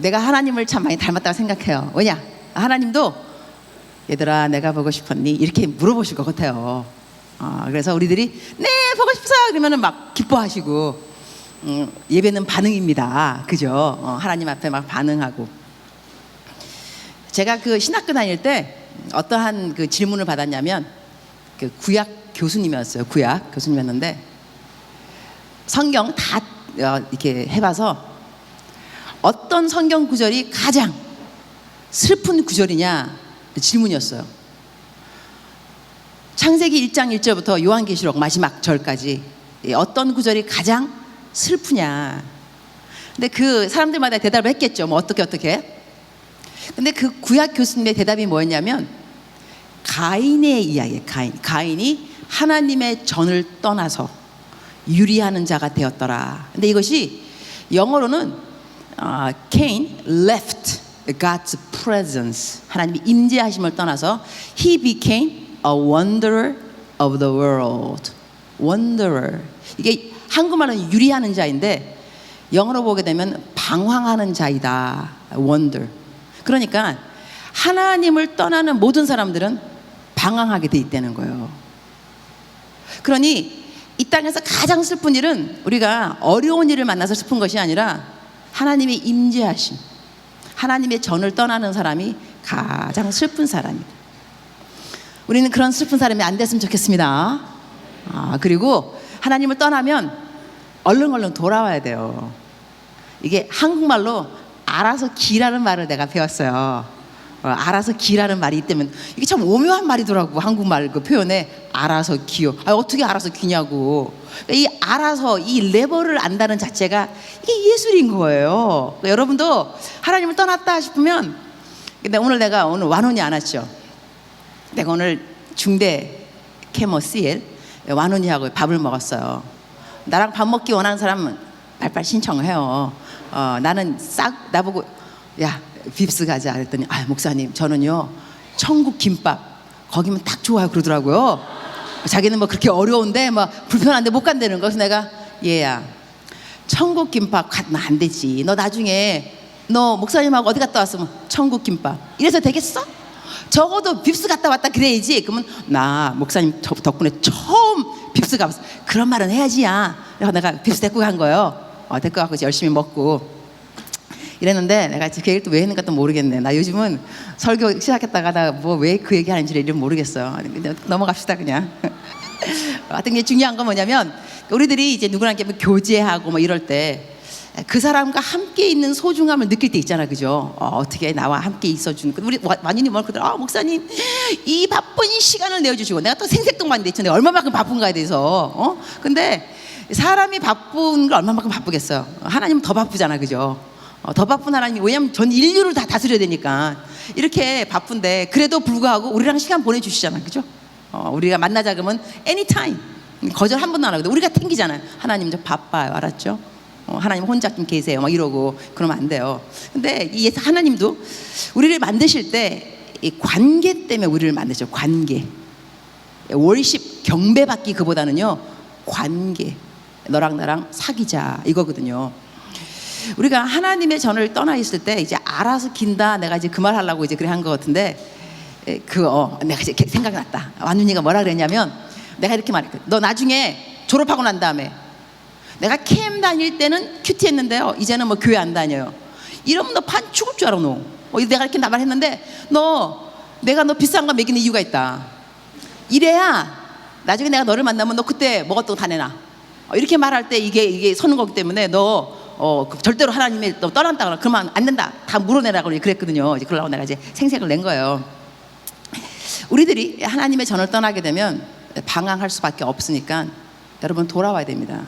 내가 하나님을 참 많이 닮았다고 생각해요. 왜냐? 하나님도 얘들아 내가 보고 싶었니? 이렇게 물어보실 것 같아요. 그래서 우리들이 네 보고 싶어 그러면은 막 기뻐하시고 예배는 반응입니다. 그죠? 하나님 앞에 막 반응하고. 제가 그 신학교 다닐 때 어떠한 그 질문을 받았냐면 그 구약 교수님이었어요. 구약 교수님이었는데 성경 다 이렇게 해봐서 어떤 성경 구절이 가장 슬픈 구절이냐 질문이었어요. 창세기 1장 1절부터 요한계시록 마지막 절까지 어떤 구절이 가장 슬프냐. 근데 그 사람들마다 대답을 했겠죠. 뭐 어떻게. 근데 그 구약 교수님의 대답이 뭐였냐면 가인의 이야기예요. 가인이 하나님의 전을 떠나서 유리하는 자가 되었더라. 근데 이것이 영어로는 Cain left God's presence. 하나님의 임재하심을 떠나서 He became a wanderer of the world. wanderer. 이게 한국말은 유리하는 자인데 영어로 보게 되면 방황하는 자이다. wander. 그러니까 하나님을 떠나는 모든 사람들은 방황하게 돼 있다는 거예요. 그러니 이 땅에서 가장 슬픈 일은 우리가 어려운 일을 만나서 슬픈 것이 아니라 하나님의 임재하심, 하나님의 전을 떠나는 사람이 가장 슬픈 사람입니다. 우리는 그런 슬픈 사람이 안 됐으면 좋겠습니다. 그리고 하나님을 떠나면 얼른 돌아와야 돼요. 이게 한국말로 알아서 기라는 말을 내가 배웠어요. 알아서 기라는 말이 있다면 이게 참 오묘한 말이더라고. 한국말 그 표현에 알아서 기요. 어떻게 알아서 기냐고. 이 알아서 이 레버를 안다는 자체가 이게 예술인 거예요. 그러니까 여러분도 하나님을 떠났다 싶으면 오늘 완원이 안 왔죠. 내가 오늘 중대 캐머 CL 완원이하고 밥을 먹었어요. 나랑 밥 먹기 원하는 사람은 빨빨 신청을 해요. 나는 싹 나보고 야 빕스 가자 그랬더니 목사님 저는요 천국 김밥 거기면 딱 좋아요 그러더라고요. 자기는 뭐 그렇게 어려운데 뭐 불편한데 못 간다는 거. 그래서 내가 얘야 천국 김밥 가면 안 되지. 너 나중에 너 목사님하고 어디 갔다 왔으면 천국 김밥 이래서 되겠어? 적어도 빕스 갔다 왔다 그래야지. 그러면 나 목사님 덕분에 처음 빕스 가봤어. 그런 말은 해야지야. 그래서 내가 빕스 데리고 간 거예요. 데리고 가고 열심히 먹고 이랬는데 내가 그 얘기를 또 왜 했는가 또 모르겠네. 나 요즘은 설교 시작했다가 나 뭐 왜 그 얘기 하는지 이름 모르겠어요. 넘어갑시다 그냥. 하여튼 게 중요한 건 뭐냐면 우리들이 이제 누구랑 이렇게 교제하고 뭐 이럴 때 그 사람과 함께 있는 소중함을 느낄 때 있잖아, 그죠? 어떻게 나와 함께 있어주는 우리 완전히 뭘 그러더라. 목사님 이 바쁜 시간을 내어주시고 내가 또 생색동반인데 있잖아요. 얼마만큼 바쁜가에 대해서. 근데 사람이 바쁜 걸 얼마만큼 바쁘겠어요. 하나님은 더 바쁘잖아, 그죠? 더 바쁜 하나님. 왜냐면 전 인류를 다 다스려야 되니까 이렇게 바쁜데 그래도 불구하고 우리랑 시간 보내주시잖아, 그죠? 우리가 만나자 그러면 anytime 거절 한 번도 안 하거든. 우리가 튕기잖아요. 하나님 저 바빠요, 알았죠? 하나님 혼자 좀 계세요 막 이러고 그러면 안 돼요. 근데 이 하나님도 우리를 만드실 때 이 관계 때문에 우리를 만드죠. 관계. 월십 경배받기 그보다는요 관계. 너랑 나랑 사귀자 이거거든요. 우리가 하나님의 전을 떠나 있을 때 이제 알아서 긴다. 내가 이제 그 말 하려고 이제 그래 한 것 같은데 내가 이제 생각이 났다. 완윤이가 뭐라 그랬냐면 내가 이렇게 말했거든. 너 나중에 졸업하고 난 다음에 내가 캠 다닐 때는 큐티 했는데요 이제는 뭐 교회 안 다녀요. 이러면 너 판 죽을 줄 알아. 너 내가 이렇게 말했는데 내가 너 비싼 거 먹이는 이유가 있다. 이래야 나중에 내가 너를 만나면 너 그때 먹었던 거 다 내놔. 이렇게 말할 때 이게 서는 거기 때문에 절대로 하나님의 너 떠난다 그러면 안 된다. 다 물어내라고 그랬거든요. 이제 그러려고 내가 이제 생색을 낸 거예요. 우리들이 하나님의 전을 떠나게 되면 방황할 수밖에 없으니까 여러분 돌아와야 됩니다.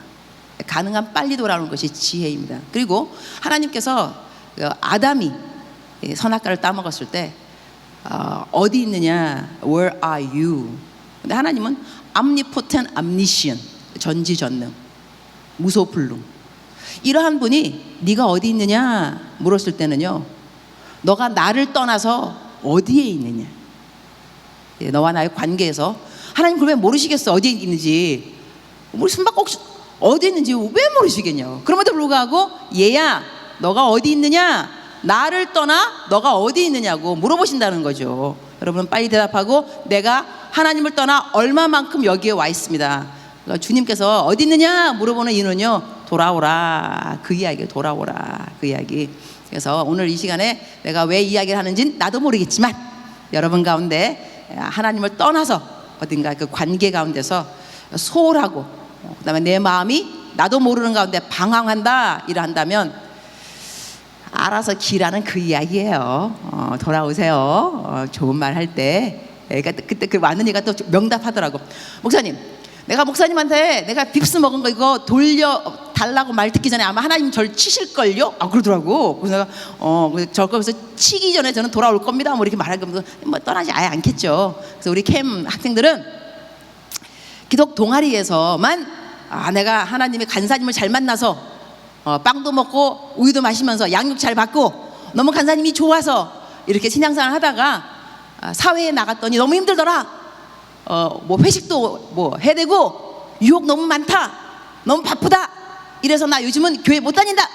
가능한 빨리 돌아오는 것이 지혜입니다. 그리고 하나님께서 아담이 선악과를 따먹었을 때 어디 있느냐? Where are you? 근데 하나님은 omnipotent, omniscient, 전지전능, 무소불능. 이러한 분이 네가 어디 있느냐 물었을 때는요 너가 나를 떠나서 어디에 있느냐. 너와 나의 관계에서 하나님 그걸 왜 모르시겠어? 어디에 있는지. 우리 숨바꼭질 어디 있는지 왜 모르시겠냐고. 그럼에도 불구하고 얘야 너가 어디 있느냐 나를 떠나 너가 어디 있느냐고 물어보신다는 거죠. 여러분 빨리 대답하고 내가 하나님을 떠나 얼마만큼 여기에 와 있습니다. 그러니까 주님께서 어디 있느냐 물어보는 이유는요, 돌아오라 그 이야기예요. 돌아오라 그 이야기. 그래서 오늘 이 시간에 내가 왜 이야기를 하는지는 나도 모르겠지만 여러분 가운데 하나님을 떠나서 어딘가 그 관계 가운데서 소홀하고 그다음에 내 마음이 나도 모르는 가운데 방황한다 이러한다면 알아서 기라는 그 이야기예요. 돌아오세요. 좋은 말 할 때. 그러니까 그때 그 왔느니가 또 명답하더라고. 목사님, 내가 목사님한테 내가 빕스 먹은 거 이거 돌려 달라고 말 듣기 전에 아마 하나님 절 치실걸요? 그러더라고. 그래서 내가 저 거기서 치기 전에 저는 돌아올 겁니다. 뭐 이렇게 말하면서 뭐 떠나지 아예 않겠죠. 그래서 우리 캠 학생들은 기독 동아리에서만 내가 하나님의 간사님을 잘 만나서 빵도 먹고 우유도 마시면서 양육 잘 받고 너무 간사님이 좋아서 이렇게 신앙생활 하다가 사회에 나갔더니 너무 힘들더라. 뭐 회식도 뭐 해야 되고 유혹 너무 많다. 너무 바쁘다. 이래서 나 요즘은 교회 못 다닌다.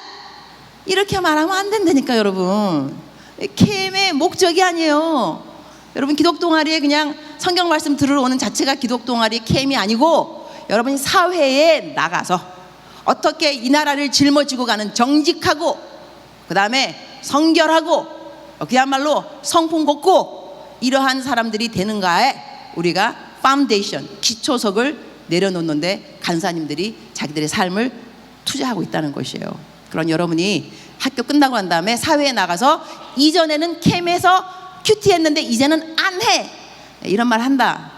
이렇게 말하면 안 된다니까 여러분. 캠의 목적이 아니에요. 여러분 기독 동아리에 그냥 성경 말씀 들으러 오는 자체가 기독 동아리 캠이 아니고 여러분이 사회에 나가서 어떻게 이 나라를 짊어지고 가는 정직하고 그 다음에 성결하고 그야말로 성품 곱고 이러한 사람들이 되는가에 우리가 파운데이션 기초석을 내려놓는데 간사님들이 자기들의 삶을 투자하고 있다는 것이에요. 그런 여러분이 학교 끝나고 난 다음에 사회에 나가서 이전에는 캠에서 큐티 했는데 이제는 안 해 이런 말 한다.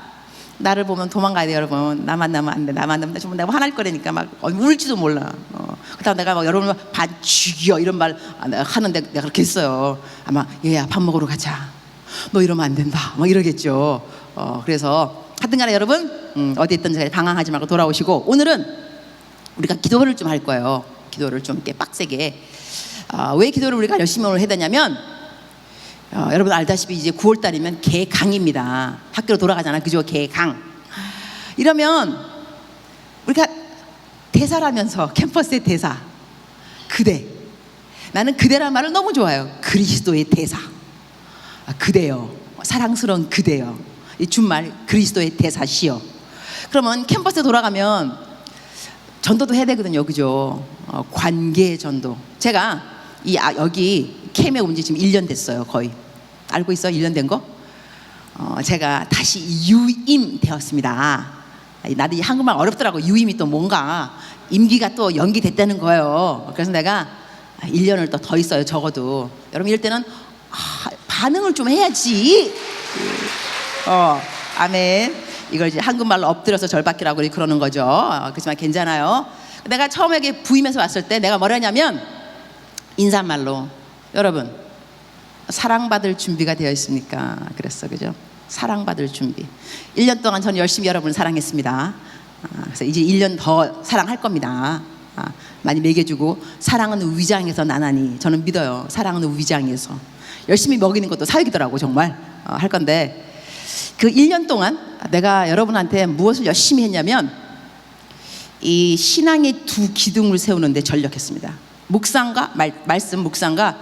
나를 보면 도망가야 돼 여러분. 나만 나면 안 돼. 나만 나면 정말 내가 화날 거라니까 막 울지도 몰라. 그다음 내가 막 여러분 반 죽여 이런 말 하는데 내가 그렇게 했어요. 아마 얘야 밥 먹으러 가자. 너 이러면 안 된다. 막 이러겠죠. 그래서 하여튼간에 여러분 어디 있든지 방황하지 말고 돌아오시고 오늘은 우리가 기도를 좀 할 거예요. 기도를 좀 이렇게 빡세게. 왜 기도를 우리가 열심히 오늘 해야 되냐면 여러분 알다시피 이제 9월 달이면 개강입니다. 학교로 돌아가잖아. 그죠? 개강. 이러면 우리가 대사라면서 캠퍼스의 대사. 그대. 나는 그대란 말을 너무 좋아해요. 그리스도의 대사. 그대여. 사랑스러운 그대여. 이 준말 그리스도의 대사시여. 그러면 캠퍼스에 돌아가면 전도도 해야 되거든요. 그죠? 관계 전도. 제가 여기 캠에 온 지 지금 1년 됐어요. 거의. 알고 있어? 1년 된 거? 제가 다시 유임 되었습니다. 나도 한국말 어렵더라고. 유임이 또 뭔가 임기가 또 연기됐다는 거예요. 그래서 내가 1년을 또 더 있어요. 적어도. 여러분 이럴 때는 반응을 좀 해야지. 아멘. 이걸 이제 한국말로 엎드려서 절받기라고 그러는 거죠. 그렇지만 괜찮아요. 내가 처음에 부임해서 왔을 때 내가 뭐라냐면 인사말로 여러분 사랑받을 준비가 되어 있습니까? 그랬어. 그죠? 사랑받을 준비. 1년 동안 저는 열심히 여러분을 사랑했습니다. 그래서 이제 1년 더 사랑할 겁니다. 많이 먹여주고 사랑은 위장에서 나나니 저는 믿어요. 사랑은 위장에서. 열심히 먹이는 것도 사역이더라고 정말. 할 건데 그 1년 동안 내가 여러분한테 무엇을 열심히 했냐면 이 신앙의 두 기둥을 세우는데 전력했습니다. 묵상과 말씀, 묵상과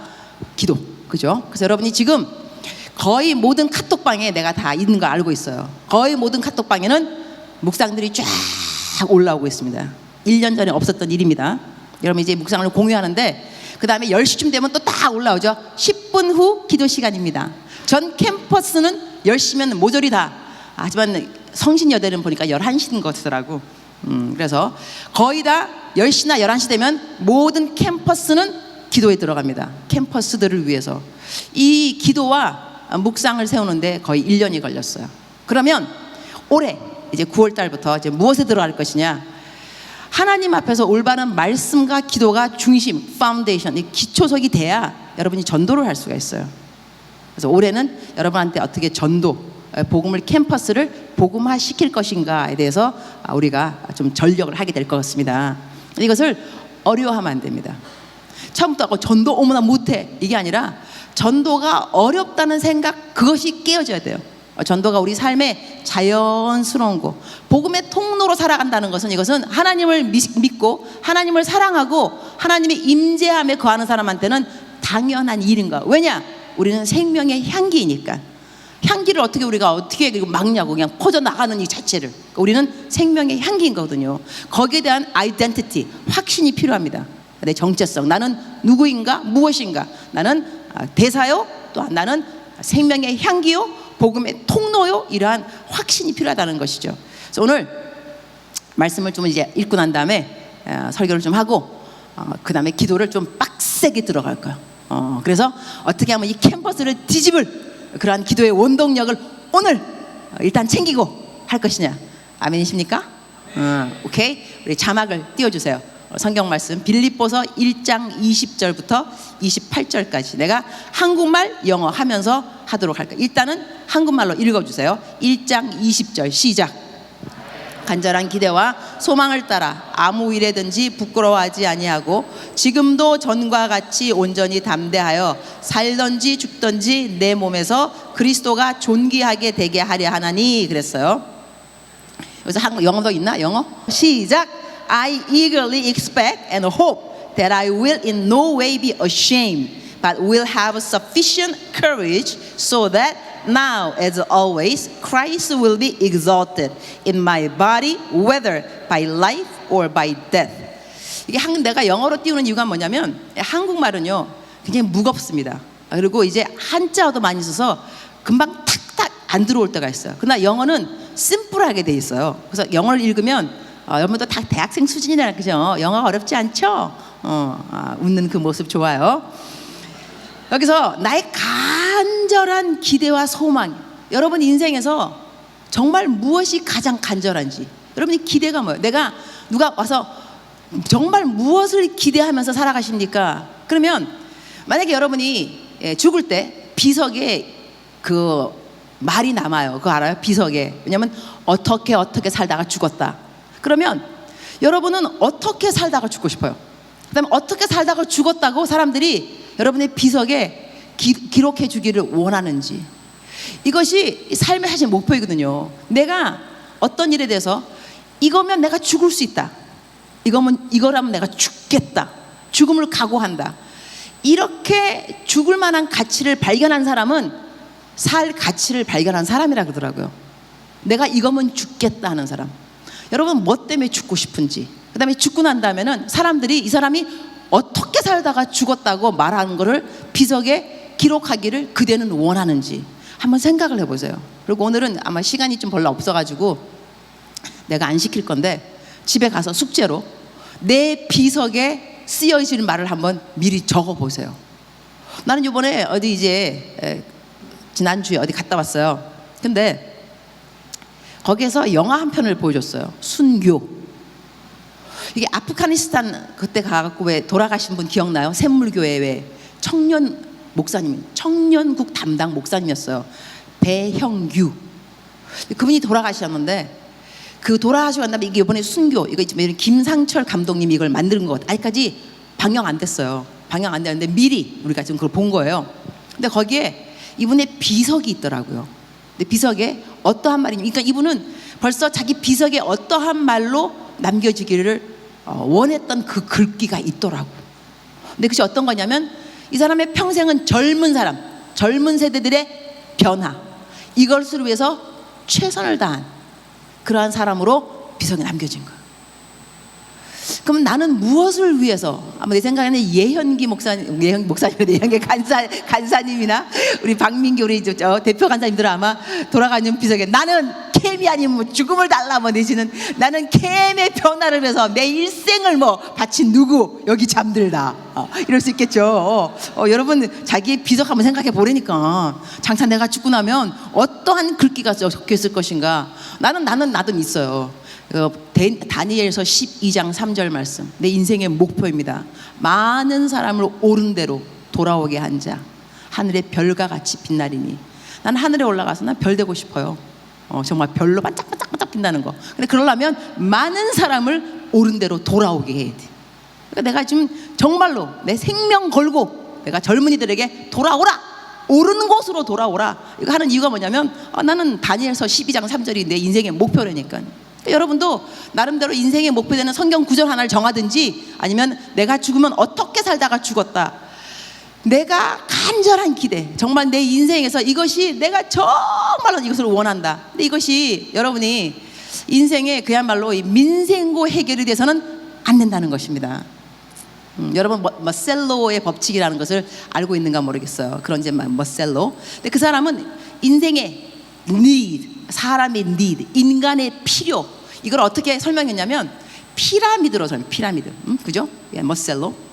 기도. 그죠? 그래서 여러분이 지금 거의 모든 카톡방에 내가 다 있는 거 알고 있어요. 거의 모든 카톡방에는 묵상들이 쫙 올라오고 있습니다. 1년 전에 없었던 일입니다. 여러분 이제 묵상을 공유하는데 그 다음에 10시쯤 되면 또 딱 올라오죠. 10분 후 기도 시간입니다. 전 캠퍼스는 10시면 모조리 다. 하지만 성신여대는 보니까 11시인 것 같더라고. 그래서 거의 다 10시나 11시 되면 모든 캠퍼스는 기도에 들어갑니다. 캠퍼스들을 위해서. 이 기도와 묵상을 세우는데 거의 1년이 걸렸어요. 그러면 올해 이제 9월 달부터 이제 무엇에 들어갈 것이냐? 하나님 앞에서 올바른 말씀과 기도가 중심, 파운데이션, 이 기초석이 돼야 여러분이 전도를 할 수가 있어요. 그래서 올해는 여러분한테 어떻게 전도, 복음을 캠퍼스를 복음화 시킬 것인가에 대해서 우리가 좀 전력을 하게 될 것 같습니다. 이것을 어려워하면 안 됩니다. 처음부터 전도 어머나 못해 이게 아니라 전도가 어렵다는 생각 그것이 깨어져야 돼요. 전도가 우리 삶의 자연스러운 거 복음의 통로로 살아간다는 것은 이것은 하나님을 믿고 하나님을 사랑하고 하나님의 임재함에 거하는 사람한테는 당연한 일인 거야. 왜냐? 우리는 생명의 향기이니까. 향기를 우리가 어떻게 막냐고, 그냥 퍼져나가는 이 자체를. 우리는 생명의 향기인 거거든요. 거기에 대한 아이덴티티, 확신이 필요합니다. 내 정체성, 나는 누구인가, 무엇인가. 나는 대사요, 또한 나는 생명의 향기요, 복음의 통로요. 이러한 확신이 필요하다는 것이죠. 그래서 오늘 말씀을 좀 이제 읽고 난 다음에 설교를 좀 하고 그 다음에 기도를 좀 빡세게 들어갈 거예요. 그래서 어떻게 하면 이 캠퍼스를 뒤집을 그러한 기도의 원동력을 오늘 일단 챙기고 할 것이냐. 아멘이십니까? 오케이. 우리 자막을 띄워주세요. 성경 말씀 빌립보서 1장 20절부터 28절까지 내가 한국말 영어 하면서 하도록 할까요? 일단은 한국말로 읽어주세요. 1장 20절 시작. 간절한 기대와 소망을 따라 아무 일에든지 부끄러워하지 아니하고 지금도 전과 같이 온전히 담대하여 살든지 죽든지 내 몸에서 그리스도가 존귀하게 되게 하려 하나니 그랬어요. 여기서 영어도 있나? 영어? 시작. I eagerly expect and hope that I will in no way be ashamed but will have sufficient courage so that now, as always, Christ will be exalted in my body, whether by life or by death. 이게 내가 영어로 띄우는 이유가 뭐냐면 한국말은요 굉장히 무겁습니다. 그리고 이제 한자어도 많이 있어서 금방 탁탁 안 들어올 때가 있어요. 그러나 영어는 심플하게 돼 있어요. 그래서 영어를 읽으면 여러분도 다 대학생 수준이잖아요, 그죠? 영어가 어렵지 않죠? 웃는 그 모습 좋아요. 여기서 나의 간절한 기대와 소망, 여러분 인생에서 정말 무엇이 가장 간절한지, 여러분이 기대가 뭐예요? 누가 와서 정말 무엇을 기대하면서 살아가십니까? 그러면 만약에 여러분이 죽을 때 비석에 그 말이 남아요. 그거 알아요? 비석에. 왜냐면 어떻게 살다가 죽었다. 그러면 여러분은 어떻게 살다가 죽고 싶어요? 그 다음에 어떻게 살다가 죽었다고 사람들이 여러분의 비석에 기록해 주기를 원하는지, 이것이 삶의 사실 목표이거든요. 내가 어떤 일에 대해서 이거면 내가 죽을 수 있다, 이거라면 내가 죽겠다, 죽음을 각오한다, 이렇게 죽을 만한 가치를 발견한 사람은 살 가치를 발견한 사람이라 그러더라고요. 내가 이거면 죽겠다 하는 사람. 여러분 뭐 때문에 죽고 싶은지, 그 다음에 죽고 난 다음에는 사람들이 이 사람이 어떻게 살다가 죽었다고 말하는 거를 비석에 기록하기를 그대는 원하는지 한번 생각을 해보세요. 그리고 오늘은 아마 시간이 좀 별로 없어가지고 내가 안 시킬 건데 집에 가서 숙제로 내 비석에 쓰여있는 말을 한번 미리 적어보세요. 나는 이번에 지난주에 어디 갔다 왔어요. 근데 거기에서 영화 한 편을 보여줬어요. 순교. 이게 아프가니스탄 그때 가갖고 왜 돌아가신 분 기억나요? 샘물교회 왜 청년국 담당 목사님이었어요. 배형규. 그분이 돌아가셨는데 그 돌아가시고 난 다음에 이게 이번에 순교, 이거 김상철 감독님이 이걸 만든 것, 아직까지 방영 안 됐어요. 방영 안 됐는데 미리 우리가 지금 그걸 본 거예요. 근데 거기에 이분의 비석이 있더라고요. 근데 비석에 어떠한 말이, 그러니까 이분은 벌써 자기 비석에 어떠한 말로 남겨지기를 원했던 그 글귀가 있더라고. 근데 그것이 어떤 거냐면 이 사람의 평생은 젊은 세대들의 변화, 이것을 위해서 최선을 다한 그러한 사람으로 비석에 남겨진 거예요. 그럼 나는 무엇을 위해서? 아마 내 생각에는 예현기 간사님이나 우리 박민기 우리 대표 간사님들 아마 돌아가는 비석에 나는 캠이 아니면 죽음을 달라 내지는 나는 캠의 변화를 위해서 내 일생을 바친 누구 여기 잠들다, 이럴 수 있겠죠. 여러분 자기의 비석 한번 생각해 보라니까. 장차 내가 죽고 나면 어떠한 글귀가 적혀 있을 것인가. 나도 있어요. 다니엘서 12장 3절 말씀, 내 인생의 목표입니다. 많은 사람을 옳은 대로 돌아오게 한 자, 하늘의 별과 같이 빛나리니. 난 하늘에 올라가서 난 별 되고 싶어요. 정말 별로 반짝반짝 빛나는 거. 근데 그러려면 많은 사람을 옳은 대로 돌아오게 해야 돼. 그러니까 내가 지금 정말로 내 생명 걸고 내가 젊은이들에게 돌아오라, 옳은 곳으로 돌아오라, 이거 하는 이유가 뭐냐면 나는 다니엘서 12장 3절이 내 인생의 목표라니까. 여러분도 나름대로 인생의 목표되는 성경 구절 하나를 정하든지, 아니면 내가 죽으면 어떻게 살다가 죽었다, 내가 간절한 기대, 정말 내 인생에서 이것이 내가 정말로 이것을 원한다. 근데 이것이 여러분이 인생에 그야말로 이 민생고 해결이 돼서는 안 된다는 것입니다. 여러분 머셀로의 법칙이라는 것을 알고 있는가 모르겠어요. 그런 이제 머셀로. 근데 그 사람은 인생의 need, 사람의 need, 인간의 필요, 이걸 어떻게 설명했냐면 피라미드로 설명. 피라미드, 그죠? 머셀로.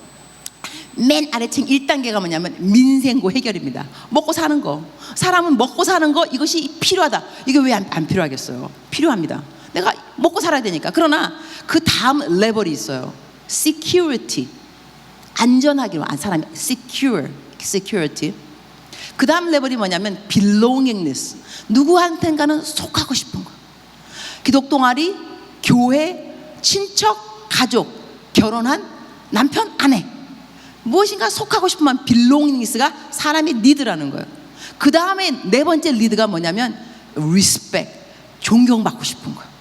맨 아래층 1단계가 뭐냐면 민생고 해결입니다. 먹고 사는 거. 사람은 먹고 사는 거, 이것이 필요하다. 이게 왜 안 필요하겠어요? 필요합니다. 내가 먹고 살아야 되니까. 그러나 그 다음 레벨이 있어요. security, 안전하기로 사람이 security. 그 다음 레벨이 뭐냐면 belongingness, 누구한텐가는 속하고 싶은 거. 기독 동아리, 교회, 친척, 가족, 결혼한 남편, 아내, 무엇인가 속하고 싶으면 belongingness가 사람의 리드라는 거예요. 그 다음에 네 번째 리드가 뭐냐면 respect, 존경받고 싶은 거예요.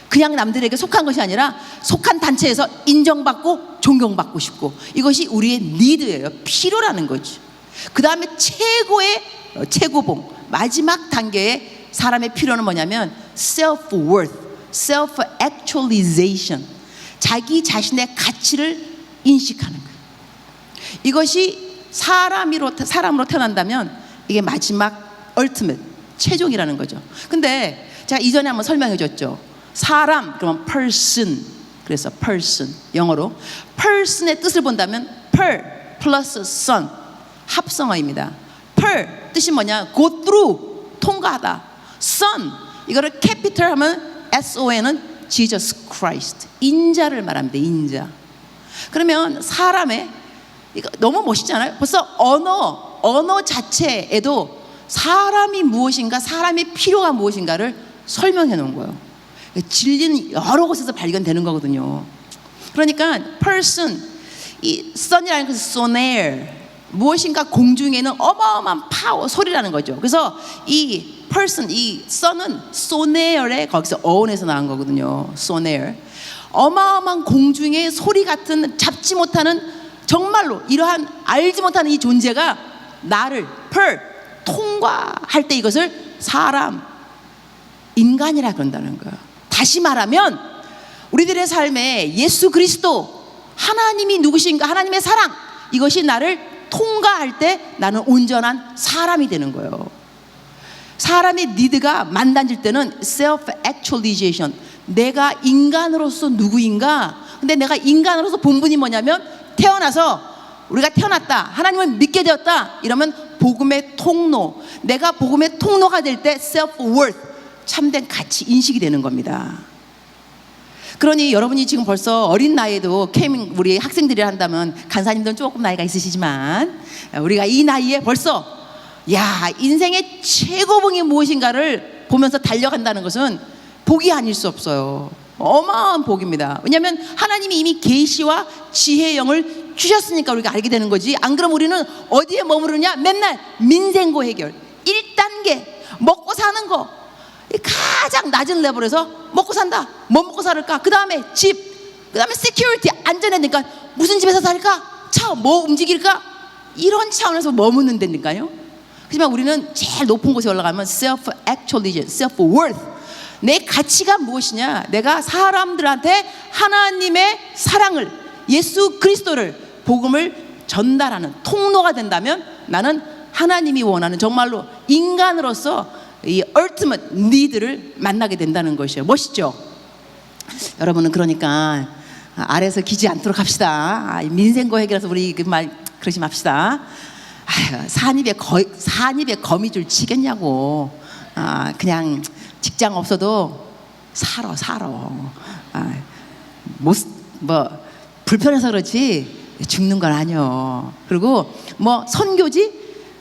그냥 남들에게 속한 것이 아니라 속한 단체에서 인정받고 존경받고 싶고, 이것이 우리의 니드예요. 필요라는 거죠. 그 다음에 최고봉, 마지막 단계의 사람의 필요는 뭐냐면 self-worth, self-actualization, 자기 자신의 가치를 인식하는 거예요. 이것이 사람으로 태어난다면 이게 마지막 ultimate, 최종이라는 거죠. 근데 제가 이전에 한번 설명해 줬죠. 사람, 그러면 person. 그래서 person, 영어로 person의 뜻을 본다면 per 플러스 son, 합성어입니다. per 뜻이 뭐냐? go through, 통과하다. son, 이거를 capital 하면 son은 Jesus Christ, 인자를 말합니다. 인자. 그러면 사람의, 이거 너무 멋있잖아요. 벌써 언어 자체에도 사람이 무엇인가, 사람의 필요가 무엇인가를 설명해 놓은 거예요. 진리는 여러 곳에서 발견되는 거거든요. 그러니까 person, 이 son이라는 것은 sonair, 무엇인가 공중에는 어마어마한 파워, 소리라는 거죠. 그래서 이 person, 이 son은 sonair의 거기서 어원에서 나온 거거든요. sonair, 어마어마한 공중의 소리 같은, 잡지 못하는, 정말로 이러한 알지 못하는 이 존재가 나를 통과할 때 이것을 사람, 인간이라 그런다는 거예요. 다시 말하면 우리들의 삶에 예수 그리스도, 하나님이 누구신가, 하나님의 사랑, 이것이 나를 통과할 때 나는 온전한 사람이 되는 거예요. 사람의 니드가 만단질 때는 self-actualization, 내가 인간으로서 누구인가. 근데 내가 인간으로서 본분이 뭐냐면 태어나서, 우리가 태어났다, 하나님을 믿게 되었다, 이러면 복음의 통로, 내가 복음의 통로가 될 때 self-worth, 참된 가치 인식이 되는 겁니다. 그러니 여러분이 지금 벌써 어린 나이에도 우리 학생들이 한다면, 간사님들은 조금 나이가 있으시지만 우리가 이 나이에 벌써 인생의 최고봉이 무엇인가를 보면서 달려간다는 것은 복이 아닐 수 없어요. 어마어마한 복입니다. 왜냐하면 하나님이 이미 계시와 지혜의 영을 주셨으니까 우리가 알게 되는 거지. 안 그러면 우리는 어디에 머무르냐? 맨날 민생고 해결, 1단계 먹고 사는 거, 가장 낮은 레벨에서 먹고 산다. 뭐 먹고 살을까? 그 다음에 집, 그 다음에 security, 안전하니까 무슨 집에서 살까? 차 뭐 움직일까? 이런 차원에서 머무는 데니까요. 하지만 우리는 제일 높은 곳에 올라가면 self-actualization, self-worth, 내 가치가 무엇이냐? 내가 사람들한테 하나님의 사랑을, 예수 그리스도를, 복음을 전달하는 통로가 된다면 나는 하나님이 원하는 정말로 인간으로서 이 ultimate need를 만나게 된다는 것이에요. 멋있죠? 여러분은 그러니까 아래에서 기지 않도록 합시다. 민생고 해결해서 우리 그 말 그러지 맙시다. 산입에 거미줄 치겠냐고. 그냥 직장 없어도 살아. 불편해서 그렇지 죽는 건 아니요. 그리고 선교지,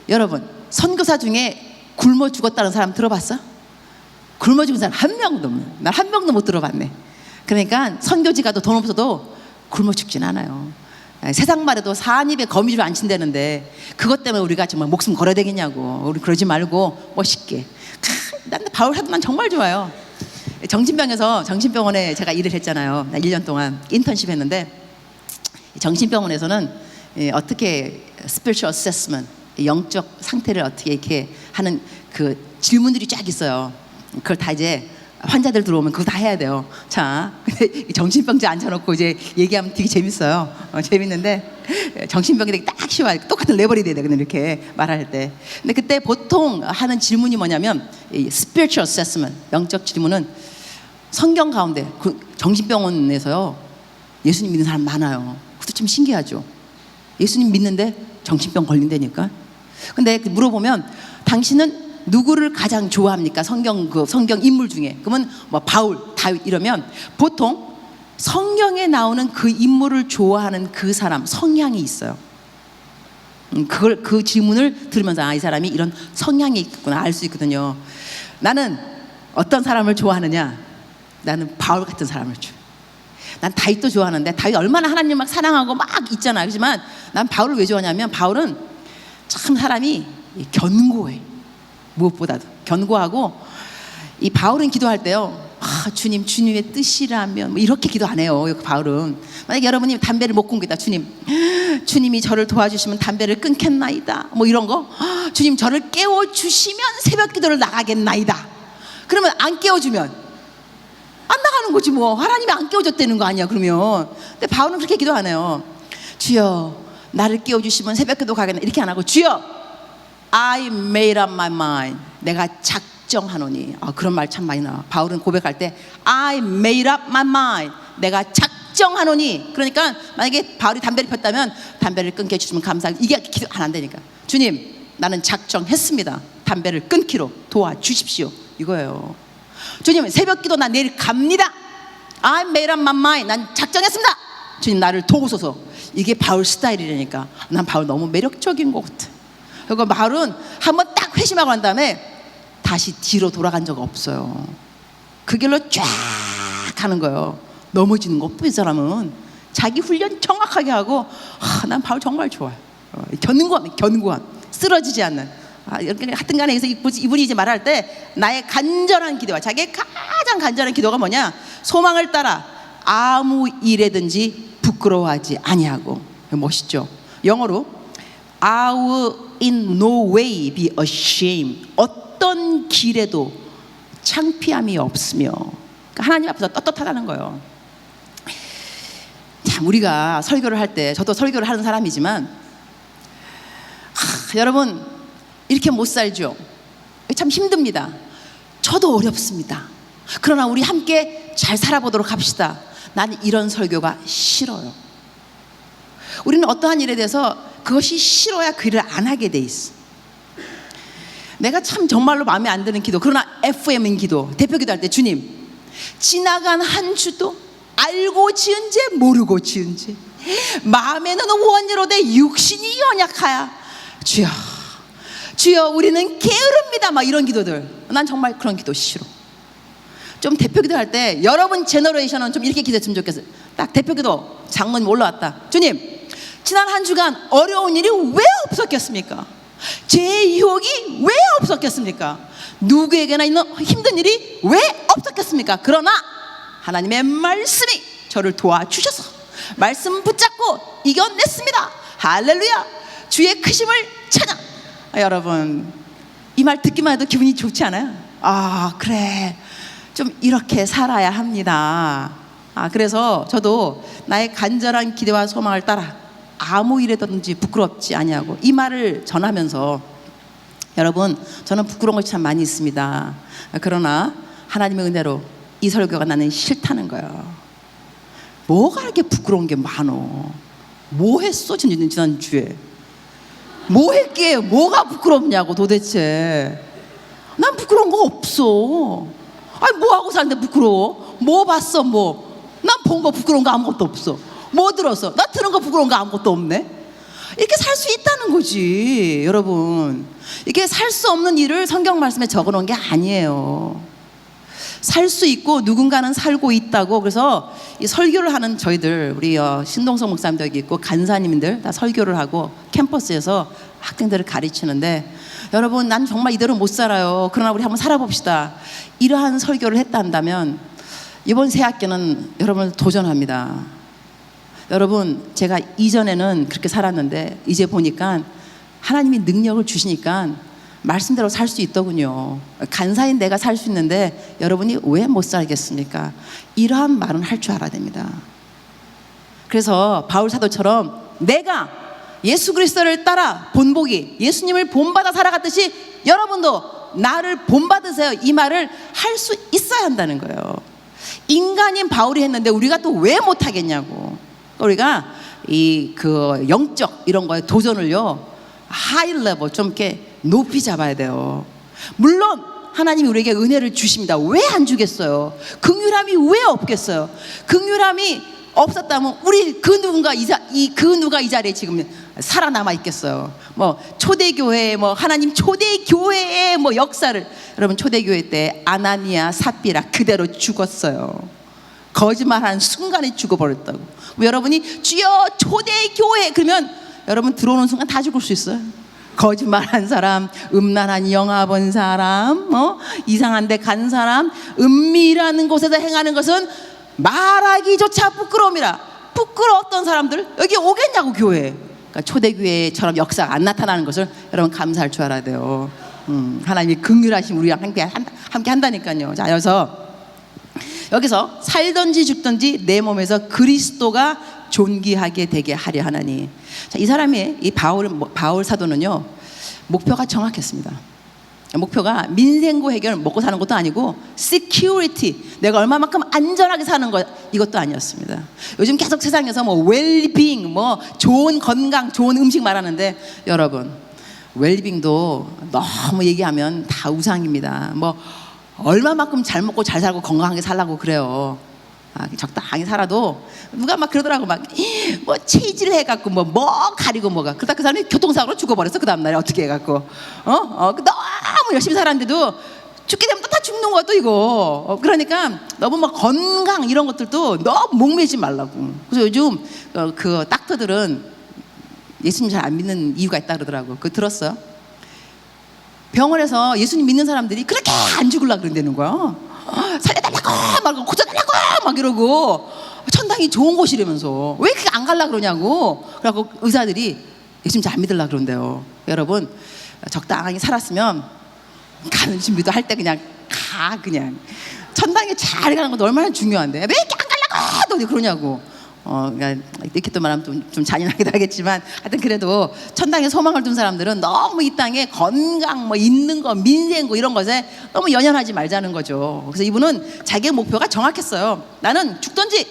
여러분 선교사 중에 굶어 죽었다는 사람 들어봤어? 굶어 죽은 사람 한 명도, 난 한 명도 못 들어봤네. 그러니까 선교지 가도 돈 없어도 굶어 죽진 않아요. 세상 말에도 산입에 거미줄 안 친다는데 그것 때문에 우리가 정말 목숨 걸어야 되겠냐고. 우리 그러지 말고 멋있게. 난 바울 사도만 정말 좋아요. 정신병원에 제가 일을 했잖아요. 나 1년 동안 인턴십 했는데, 정신병원에서는 어떻게 spiritual assessment, 영적 상태를 어떻게 이렇게 하는 그 질문들이 쫙 있어요. 그걸 다 이제 환자들 들어오면 그거 다 해야 돼요. 자, 근데 정신병자 앉혀놓고 이제 얘기하면 되게 재밌어요. 재밌는데 정신병이 되게 딱 쉬워요. 똑같은 레벨이 돼야 돼, 그냥 이렇게 말할 때. 근데 그때 보통 하는 질문이 뭐냐면 이 spiritual assessment, 영적 질문은 성경 가운데 그 정신병원에서요 예수님 믿는 사람 많아요. 그것도 좀 신기하죠. 예수님 믿는데 정신병 걸린다니까. 근데 물어보면 당신은 누구를 가장 좋아합니까? 성경 인물 중에. 그러면 뭐 바울, 다윗 이러면 보통 성경에 나오는 그 인물을 좋아하는 그 사람 성향이 있어요. 그 질문을 들으면서 이 사람이 이런 성향이 있구나 알 수 있거든요. 나는 어떤 사람을 좋아하느냐? 나는 바울 같은 사람을 좋아해. 난 다윗도 좋아하는데 다윗 얼마나 하나님 막 사랑하고 막 있잖아. 그렇지만 난 바울을 왜 좋아하냐면 바울은 참 사람이 견고해. 무엇보다도 견고하고, 이 바울은 기도할 때요, 주님, 주님의 뜻이라면 뭐 이렇게 기도 안 해요. 바울은 만약 여러분이 담배를 못 끊겠다, 주님이 저를 도와주시면 담배를 끊겠나이다, 뭐 이런 거, 주님 저를 깨워주시면 새벽 기도를 나가겠나이다. 그러면 안 깨워주면 안 나가는 거지 뭐. 하나님이 안 깨워줬다는 거 아니야 그러면. 근데 바울은 그렇게 기도 안 해요. 주여 나를 깨워주시면 새벽 기도 가겠나, 이렇게 안 하고 주여 I made up my mind, 내가 작정하노니. 그런 말 참 많이 나와. 바울은 고백할 때 I made up my mind, 내가 작정하노니. 그러니까 만약에 바울이 담배를 폈다면 담배를 끊게 해주시면 감사하겠습니다. 이게 기도 안 한다니까. 주님 나는 작정했습니다. 담배를 끊기로 도와주십시오, 이거예요. 주님 새벽 기도 나 내일 갑니다. I made up my mind, 난 작정했습니다. 주님 나를 도우소서. 이게 바울 스타일이라니까. 난 바울 너무 매력적인 것 같아. 그리고 바울은 한번 딱 회심하고 난 다음에 다시 뒤로 돌아간 적 없어요. 그 길로 쫙 가는 거예요. 넘어지는 거 없고. 이 사람은 자기 훈련 정확하게 하고, 난 바울 정말 좋아요. 견고함, 쓰러지지 않는. 하여튼 간에 이분이 이제 말할 때 나의 간절한 기도와, 자기의 가장 간절한 기도가 뭐냐? 소망을 따라 아무 일에든지 부끄러워하지 아니하고. 멋있죠? 영어로 I will in no way be ashamed. 어떤 길에도 창피함이 없으며. 그러니까 하나님 앞에서 떳떳하다는 거예요. 참, 우리가 설교를 할 때, 저도 설교를 하는 사람이지만, 여러분 이렇게 못 살죠. 참 힘듭니다. 저도 어렵습니다. 그러나 우리 함께 잘 살아보도록 합시다. 나는 이런 설교가 싫어요. 우리는 어떠한 일에 대해서 그것이 싫어야 그 일을 안 하게 돼 있어. 내가 참 정말로 마음에 안 드는 기도, 그러나 FM인 기도, 대표 기도할 때, 주님 지나간 한 주도 알고 지은 죄 모르고 지은 죄 마음에는 원이로되 육신이 연약하야 주여 우리는 게으릅니다, 막 이런 기도들. 난 정말 그런 기도 싫어. 좀 대표 기도할 때 여러분 제너레이션은 좀 이렇게 기도했으면 좋겠어요. 딱 대표 기도 장로님 올라왔다. 주님 지난 한 주간 어려운 일이 왜 없었겠습니까? 제 유혹이 왜 없었겠습니까? 누구에게나 있는 힘든 일이 왜 없었겠습니까? 그러나 하나님의 말씀이 저를 도와주셔서 말씀 붙잡고 이겨냈습니다. 할렐루야. 주의 크심을 찬양. 여러분 이 말 듣기만 해도 기분이 좋지 않아요? 그래, 좀 이렇게 살아야 합니다. 그래서 저도 나의 간절한 기대와 소망을 따라 아무 일에든지 부끄럽지 아니하고, 이 말을 전하면서 여러분 저는 부끄러운 것이 참 많이 있습니다. 그러나 하나님의 은혜로 이 설교가 나는 싫다는 거예요. 뭐가 이렇게 부끄러운 게 많어? 뭐 했어 지난주에? 뭐 했기에 뭐가 부끄럽냐고 도대체. 난 부끄러운 거 없어. 뭐 하고 사는데 부끄러워? 뭐 봤어 뭐? 난 본 거 부끄러운 거 아무것도 없어. 뭐 들었어? 나 들은 거 부끄러운 거 아무것도 없네. 이렇게 살 수 있다는 거지 여러분. 이게 살 수 없는 일을 성경 말씀에 적어놓은 게 아니에요. 살 수 있고 누군가는 살고 있다고. 그래서 이 설교를 하는 저희들, 우리 신동성 목사님도 여기 있고 간사님들 다 설교를 하고 캠퍼스에서 학생들을 가르치는데, 여러분 난 정말 이대로 못 살아요. 그러나 우리 한번 살아봅시다. 이러한 설교를 했다 한다면 이번 새 학기는 여러분을 도전합니다. 여러분, 제가 이전에는 그렇게 살았는데 이제 보니까 하나님이 능력을 주시니까 말씀대로 살 수 있더군요. 간사인 내가 살 수 있는데 여러분이 왜 못 살겠습니까? 이러한 말은 할 줄 알아야 됩니다. 그래서 바울 사도처럼 내가 예수 그리스도를 따라 본보기, 예수님을 본받아 살아갔듯이 여러분도 나를 본받으세요. 이 말을 할 수 있어야 한다는 거예요. 인간인 바울이 했는데 우리가 또 왜 못하겠냐고. 우리가 그 영적 이런 거에 도전을요, 하이 레벨 좀 이렇게 높이 잡아야 돼요. 물론 하나님이 우리에게 은혜를 주십니다. 왜 안 주겠어요? 긍휼함이 왜 없겠어요? 긍휼함이 없었다면 우리 그 누가 이 자리에 지금 살아남아 있겠어요? 뭐 초대교회, 뭐 하나님 초대교회의 뭐 역사를, 여러분 초대교회 때 아나니아 삽비라 그대로 죽었어요. 거짓말한 순간에 죽어버렸다고. 여러분이 주여 초대교회 그러면 여러분 들어오는 순간 다 죽을 수 있어요. 거짓말한 사람, 음란한 영화 본 사람, 이상한 데 간 사람, 은밀한 곳에서 행하는 것은 말하기조차 부끄러움이라. 부끄러웠던 사람들 여기 오겠냐고 교회에. 그러니까 초대교회처럼 역사가 안 나타나는 것을 여러분 감사할 줄 알아야 돼요. 하나님이 긍휼하심 우리랑 함께 한다니까요. 자, 여기서 살든지 죽든지 내 몸에서 그리스도가 존귀하게 되게 하려 하나니. 자, 이 사람의 이 바울 사도는요, 목표가 정확했습니다. 목표가 민생고 해결, 먹고 사는 것도 아니고 security, 내가 얼마만큼 안전하게 사는 것, 이것도 아니었습니다. 요즘 계속 세상에서 뭐 웰빙, 뭐 좋은 건강, 좋은 음식 말하는데 여러분, 웰빙도 너무 얘기하면 다 우상입니다. 뭐 얼마만큼 잘 먹고 잘 살고 건강하게 살라고 그래요. 적당히 살아도 누가 막 그러더라고. 막 뭐 체질을 해갖고 뭐 가리고 뭐가, 그러다 그 사람이 교통사고로 죽어버렸어. 그 다음날에 어떻게 해갖고 너무 열심히 살았는데도 죽게 되면 또 다 죽는 것도 이거. 그러니까 너무 막 건강 이런 것들도 너무 목매지 말라고. 그래서 요즘 그 닥터들은 예수님 잘 안 믿는 이유가 있다 그러더라고. 그거 들었어? 병원에서 예수님 믿는 사람들이 그렇게 안 죽으려고 그런다는 거야. 살려달라고 막 고쳐달라고 막 이러고, 천당이 좋은 곳이라면서 왜 그렇게 안 가려고 그러냐고. 그래갖고 의사들이 예수님 잘 안 믿으려고 그런대요. 여러분, 적당히 살았으면 가는 준비도 할 때 그냥 그냥 천당에 잘 가는 것도 얼마나 중요한데 왜 이렇게 안 가려고 너 그러냐고. 그러니까 이렇게 또 말하면 좀 잔인하기도 하겠지만, 하여튼 그래도 천당에 소망을 둔 사람들은 너무 이 땅에 건강, 뭐 있는 거, 민생고 이런 것에 너무 연연하지 말자는 거죠. 그래서 이분은 자기의 목표가 정확했어요. 나는 죽든지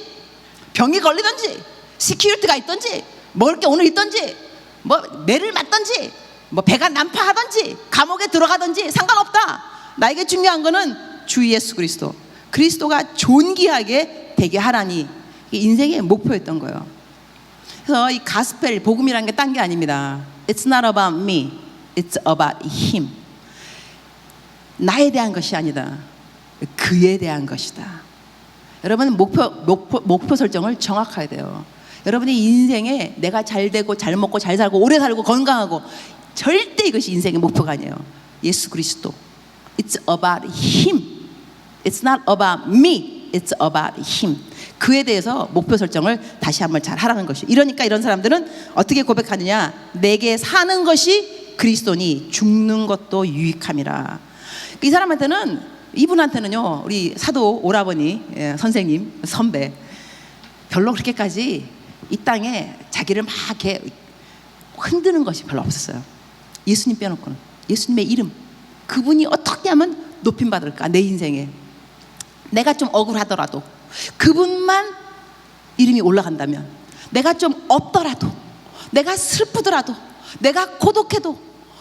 병이 걸리든지 시큐리티가 있든지 먹을 게 오늘 있든지 뭐 매를 맞든지 뭐 배가 난파하든지 감옥에 들어가든지 상관없다. 나에게 중요한 거는 주 예수 그리스도가 존귀하게 되게 하라니. 인생의 목표였던 거예요. 그래서 이 가스펠, 복음이라는 게 딴 게 아닙니다. It's not about me, it's about him. 나에 대한 것이 아니다, 그에 대한 것이다. 여러분, 목표 설정을 정확해야 돼요. 여러분이 인생에 내가 잘 되고 잘 먹고 잘 살고 오래 살고 건강하고, 절대 이것이 인생의 목표가 아니에요. 예수 그리스도. It's about him. It's not about me, it's about him. 그에 대해서 목표 설정을 다시 한번 잘 하라는 것이. 이러니까 이런 사람들은 어떻게 고백하느냐? 내게 사는 것이 그리스도니 죽는 것도 유익함이라. 이 사람한테는, 이분한테는요, 우리 사도 오라버니 선생님 선배 별로 그렇게까지 이 땅에 자기를 막 이렇게 흔드는 것이 별로 없었어요. 예수님 빼놓고는. 예수님의 이름, 그분이 어떻게 하면 높임 받을까, 내 인생에. 내가 좀 억울하더라도 그분만 이름이 올라간다면, 내가 좀 없더라도, 내가 슬프더라도, 내가 고독해도,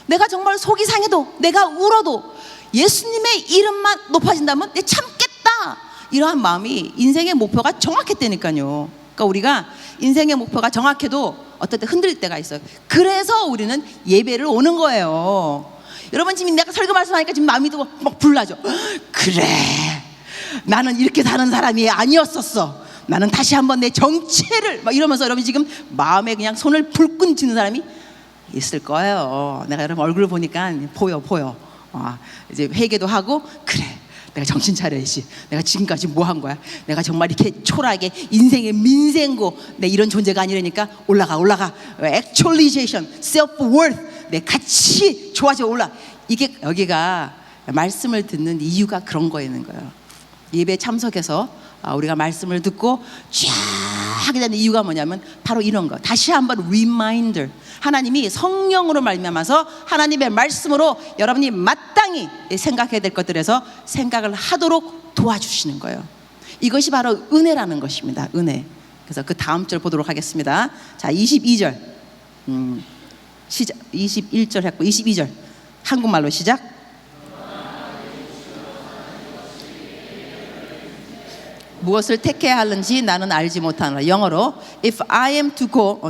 내가 정말 속이 상해도, 내가 울어도 예수님의 이름만 높아진다면 내 참겠다, 이러한 마음이 인생의 목표가 정확했다니까요. 그러니까 우리가 인생의 목표가 정확해도 어떨 때 흔들릴 때가 있어요. 그래서 우리는 예배를 오는 거예요. 여러분, 지금 내가 설교 말씀하니까 지금 마음이 막 불나죠. 그래, 나는 이렇게 사는 사람이 아니었었어. 나는 다시 한번 내 정체를, 막 이러면서 여러분 지금 마음에 그냥 손을 불끈 쥐는 사람이 있을 거예요. 내가 여러분 얼굴을 보니까 보여. 이제 회개도 하고, 그래, 내가 정신 차려야지. 내가 지금까지 뭐 한 거야? 내가 정말 이렇게 초라하게 인생의 민생고 내 이런 존재가 아니라니까. 올라가. actualization, self-worth, 내 가치 좋아져 올라. 이게 여기가 말씀을 듣는 이유가 그런 거에 있는 거예요. 예배 참석해서 우리가 말씀을 듣고 쫙 하게 되는 이유가 뭐냐면 바로 이런 거. 다시 한번 reminder. 하나님이 성령으로 말미암아서 하나님의 말씀으로 여러분이 마땅히 생각해야 될 것들에서 생각을 하도록 도와주시는 거예요. 이것이 바로 은혜라는 것입니다. 은혜. 그래서 그 다음 절 보도록 하겠습니다. 자, 22절 시작. 21절 했고 22절 한국말로 시작. 무엇을 택해야 하는지 나는 알지 못하노라. 영어로 If I am to go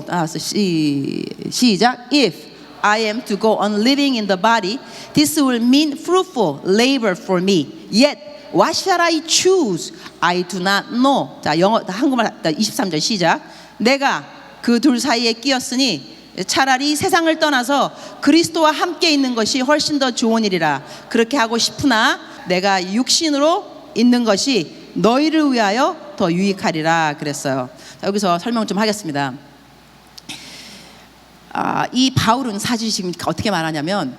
시작. If I am to go on living in the body, this will mean fruitful labor for me. Yet what shall I choose? I do not know. 자, 영어 한국말 23절 시작. 내가 그 둘 사이에 끼었으니 차라리 세상을 떠나서 그리스도와 함께 있는 것이 훨씬 더 좋은 일이라. 그렇게 하고 싶으나 내가 육신으로 있는 것이 너희를 위하여 더 유익하리라 그랬어요. 자, 여기서 설명 좀 하겠습니다. 이 바울은 사실 지금 어떻게 말하냐면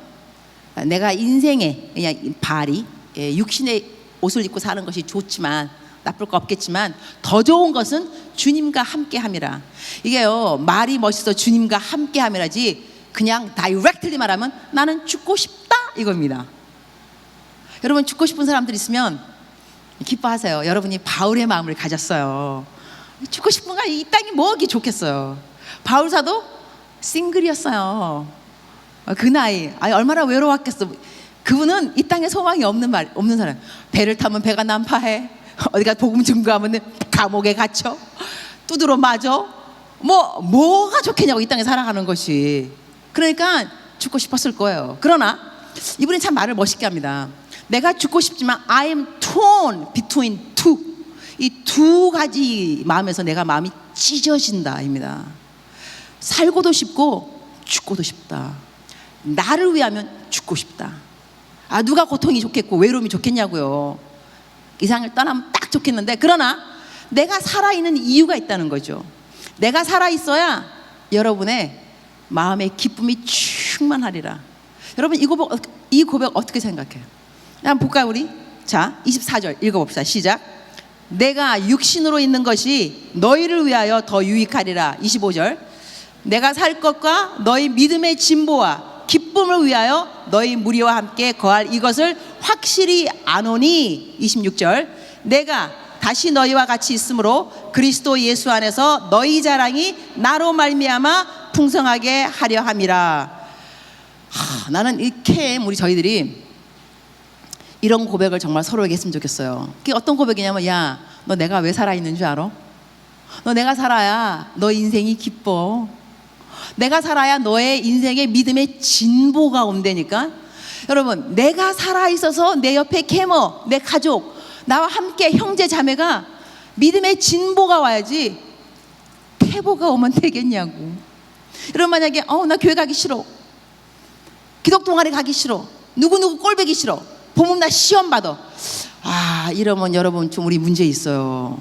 내가 인생에 그냥 발이 육신의 옷을 입고 사는 것이 좋지만 나쁠 거 없겠지만 더 좋은 것은 주님과 함께함이라. 이게요 말이 멋있어 주님과 함께함이라지 그냥 다이렉트리 말하면 나는 죽고 싶다 이겁니다. 여러분 죽고 싶은 사람들 있으면 기뻐하세요. 여러분이 바울의 마음을 가졌어요. 죽고 싶은 거 이 땅이 뭐기 좋겠어요. 바울 사도 싱글이었어요. 그 나이 얼마나 외로웠겠어. 그분은 이 땅에 소망이 없는 사람. 배를 타면 배가 난파해. 어디가 복음 증거하면 감옥에 갇혀. 두드러 맞아. 뭐가 좋겠냐고 이 땅에 살아가는 것이. 그러니까 죽고 싶었을 거예요. 그러나 이분이 참 말을 멋있게 합니다. 내가 죽고 싶지만 I am torn between two. 이 두 가지 마음에서 내가 마음이 찢어진다입니다. 살고도 싶고 죽고도 싶다. 나를 위하면 죽고 싶다. 누가 고통이 좋겠고 외로움이 좋겠냐고요. 이 세상을 떠나면 딱 좋겠는데 그러나 내가 살아있는 이유가 있다는 거죠. 내가 살아있어야 여러분의 마음의 기쁨이 충만하리라. 여러분 이 고백 어떻게 생각해요? 한번 볼까요 우리? 자 24절 읽어봅시다. 시작. 내가 육신으로 있는 것이 너희를 위하여 더 유익하리라. 25절 내가 살 것과 너희 믿음의 진보와 기쁨을 위하여 너희 무리와 함께 거할 이것을 확실히 아노니. 26절 내가 다시 너희와 같이 있으므로 그리스도 예수 안에서 너희 자랑이 나로 말미암아 풍성하게 하려 함이라. 나는 이 캠 우리 저희들이 이런 고백을 정말 서로에게 했으면 좋겠어요. 그게 어떤 고백이냐면 야, 너 내가 왜 살아있는 줄 알아? 너 내가 살아야 너 인생이 기뻐. 내가 살아야 너의 인생의 믿음의 진보가 온다니까. 여러분 내가 살아있어서 내 옆에 캐머 내 가족 나와 함께 형제 자매가 믿음의 진보가 와야지 태보가 오면 되겠냐고. 여러분 만약에 나 교회 가기 싫어, 기독 동아리 가기 싫어, 누구누구 꼴보기 싫어, 보면 나 시험 받아. 이러면 여러분 좀 우리 문제 있어요.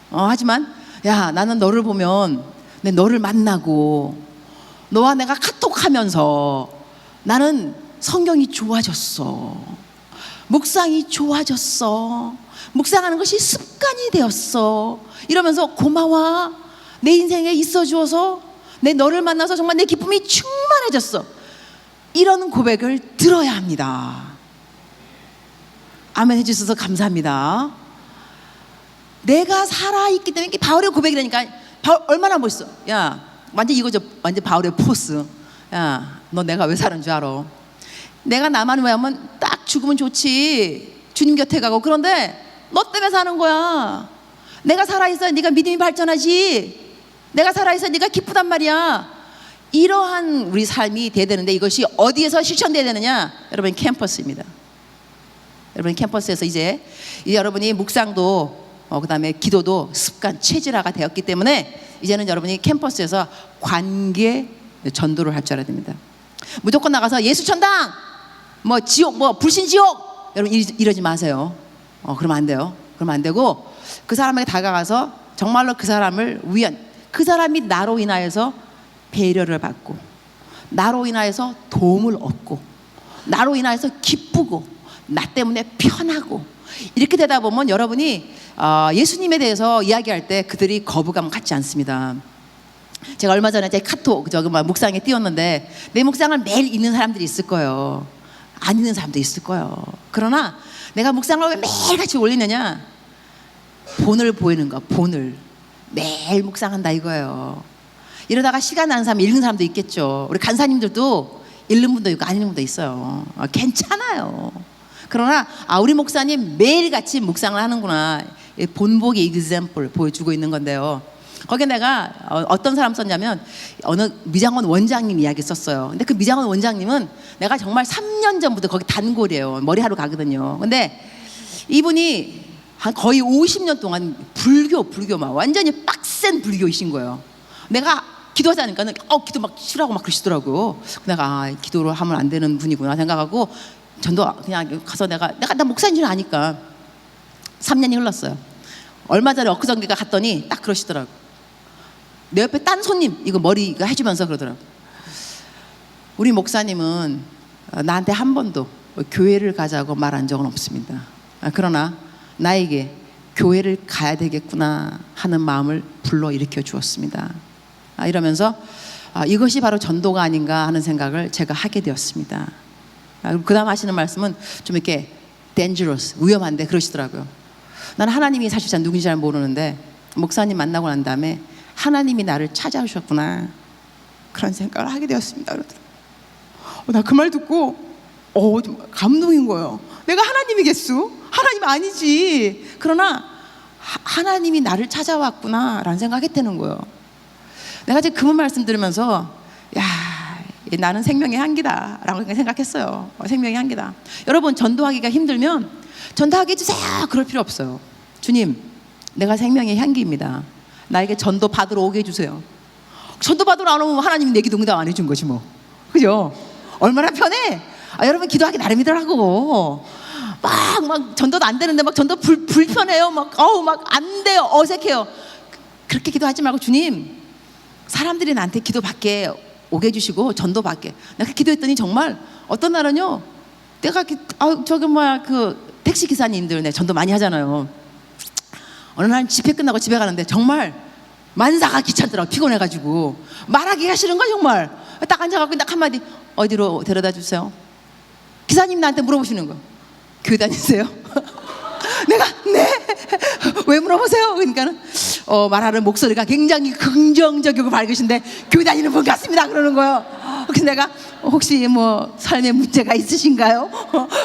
하지만 야 나는 너를 보면 너를 만나고 너와 내가 카톡하면서 나는 성경이 좋아졌어. 묵상이 좋아졌어. 묵상하는 것이 습관이 되었어. 이러면서 고마워. 내 인생에 있어 주어서 너를 만나서 정말 내 기쁨이 충만해졌어. 이런 고백을 들어야 합니다. 아멘 해주셔서 감사합니다. 내가 살아있기 때문에 바울의 고백이라니까. 바울 얼마나 멋있어. 야 완전 이거죠. 완전 바울의 포스. 야 너 내가 왜 사는 줄 알아? 내가 나만 위하면 딱 죽으면 좋지. 주님 곁에 가고. 그런데 너 때문에 사는 거야. 내가 살아있어야 네가 믿음이 발전하지. 내가 살아있어야 네가 기쁘단 말이야. 이러한 우리 삶이 돼야 되는데 이것이 어디에서 실천돼야 되느냐? 여러분 캠퍼스입니다. 여러분 캠퍼스에서 이제 여러분이 묵상도 그 다음에 기도도 습관 체질화가 되었기 때문에 이제는 여러분이 캠퍼스에서 관계 전도를 할 줄 알아야 됩니다. 무조건 나가서 예수 천당 지옥 불신 지옥 여러분 이러지 마세요. 그러면 안 돼요. 그러면 안 되고 그 사람에게 다가가서 정말로 그 사람을 위한, 그 사람이 나로 인하여서 배려를 받고 나로 인하여서 도움을 얻고 나로 인하여서 기쁘고 나 때문에 편하고 이렇게 되다 보면 여러분이 예수님에 대해서 이야기할 때 그들이 거부감 갖지 않습니다. 제가 얼마 전에 제 카톡 묵상에 띄웠는데 내 묵상을 매일 읽는 사람들이 있을 거예요. 안 읽는 사람도 있을 거예요. 그러나 내가 묵상을 왜 매일같이 올리느냐, 본을 보이는 거, 본을 매일 묵상한다 이거예요. 이러다가 시간 나는 사람 읽는 사람도 있겠죠. 우리 간사님들도 읽는 분도 있고 안 읽는 분도 있어요. 괜찮아요. 그러나 우리 목사님 매일같이 묵상을 하는구나, 본보기 example 보여주고 있는 건데요. 거기에 내가 어떤 사람 썼냐면 어느 미장원 원장님 이야기 썼어요. 근데 그 미장원 원장님은 내가 정말 3년 전부터 거기 단골이에요. 머리하러 가거든요. 근데 이분이 한 거의 50년 동안 불교 막 완전히 빡센 불교이신 거예요. 내가 기도하자니까는 기도 막 싫어하고 막 그러시더라고요. 내가 기도를 하면 안 되는 분이구나 생각하고 전도 그냥 가서 내가 목사인 줄 아니까 3년이 흘렀어요. 얼마 전에 엊그저께가 갔더니 딱 그러시더라고. 내 옆에 딴 손님 이거 머리 이거 해주면서 그러더라고. 우리 목사님은 나한테 한 번도 교회를 가자고 말한 적은 없습니다. 그러나 나에게 교회를 가야 되겠구나 하는 마음을 불러일으켜 주었습니다. 이러면서 이것이 바로 전도가 아닌가 하는 생각을 제가 하게 되었습니다. 그 다음 하시는 말씀은 좀 이렇게 dangerous, 위험한데 그러시더라고요. 나는 하나님이 사실 잘 누군지 잘 모르는데 목사님 만나고 난 다음에 하나님이 나를 찾아오셨구나 그런 생각을 하게 되었습니다. 그러더라고요. 나 그 말 듣고 좀 감동인 거예요. 내가 하나님이겠수? 하나님 아니지. 그러나 하나님이 나를 찾아왔구나 라는 생각했다는 거예요. 내가 지금 그 말씀 들으면서 나는 생명의 향기다 라고 생각했어요. 생명의 향기다. 여러분, 전도하기가 힘들면 전도하게 해주세요 그럴 필요 없어요. 주님, 내가 생명의 향기입니다. 나에게 전도 받으러 오게 해주세요. 전도 받으러 안 오면 하나님이 내 기도 응답 안 해준 거지 뭐. 그죠? 얼마나 편해. 여러분, 기도하기 나름이더라고. 막 전도도 안 되는데 막 전도 불편해요. 막 안 돼요. 어색해요. 그렇게 기도하지 말고, 주님, 사람들이 나한테 기도 받게 오게 해주시고 전도 받게. 내가 기도했더니 정말 어떤 날은요, 내가 그 택시 기사님들 내 전도 많이 하잖아요. 어느 날 집회 끝나고 집에 가는데 정말 만사가 귀찮더라고. 피곤해가지고 말하기가 싫은 거야 정말. 딱 앉아갖고 딱 한마디, 어디로 데려다 주세요? 기사님 나한테 물어보시는 거야. 교회 다니세요? 내가 네. 왜 물어보세요? 그러니까는 말하는 목소리가 굉장히 긍정적이고 밝으신데 교회 다니는 분 같습니다 그러는 거예요. 그래서 내가 혹시 뭐 삶에 문제가 있으신가요?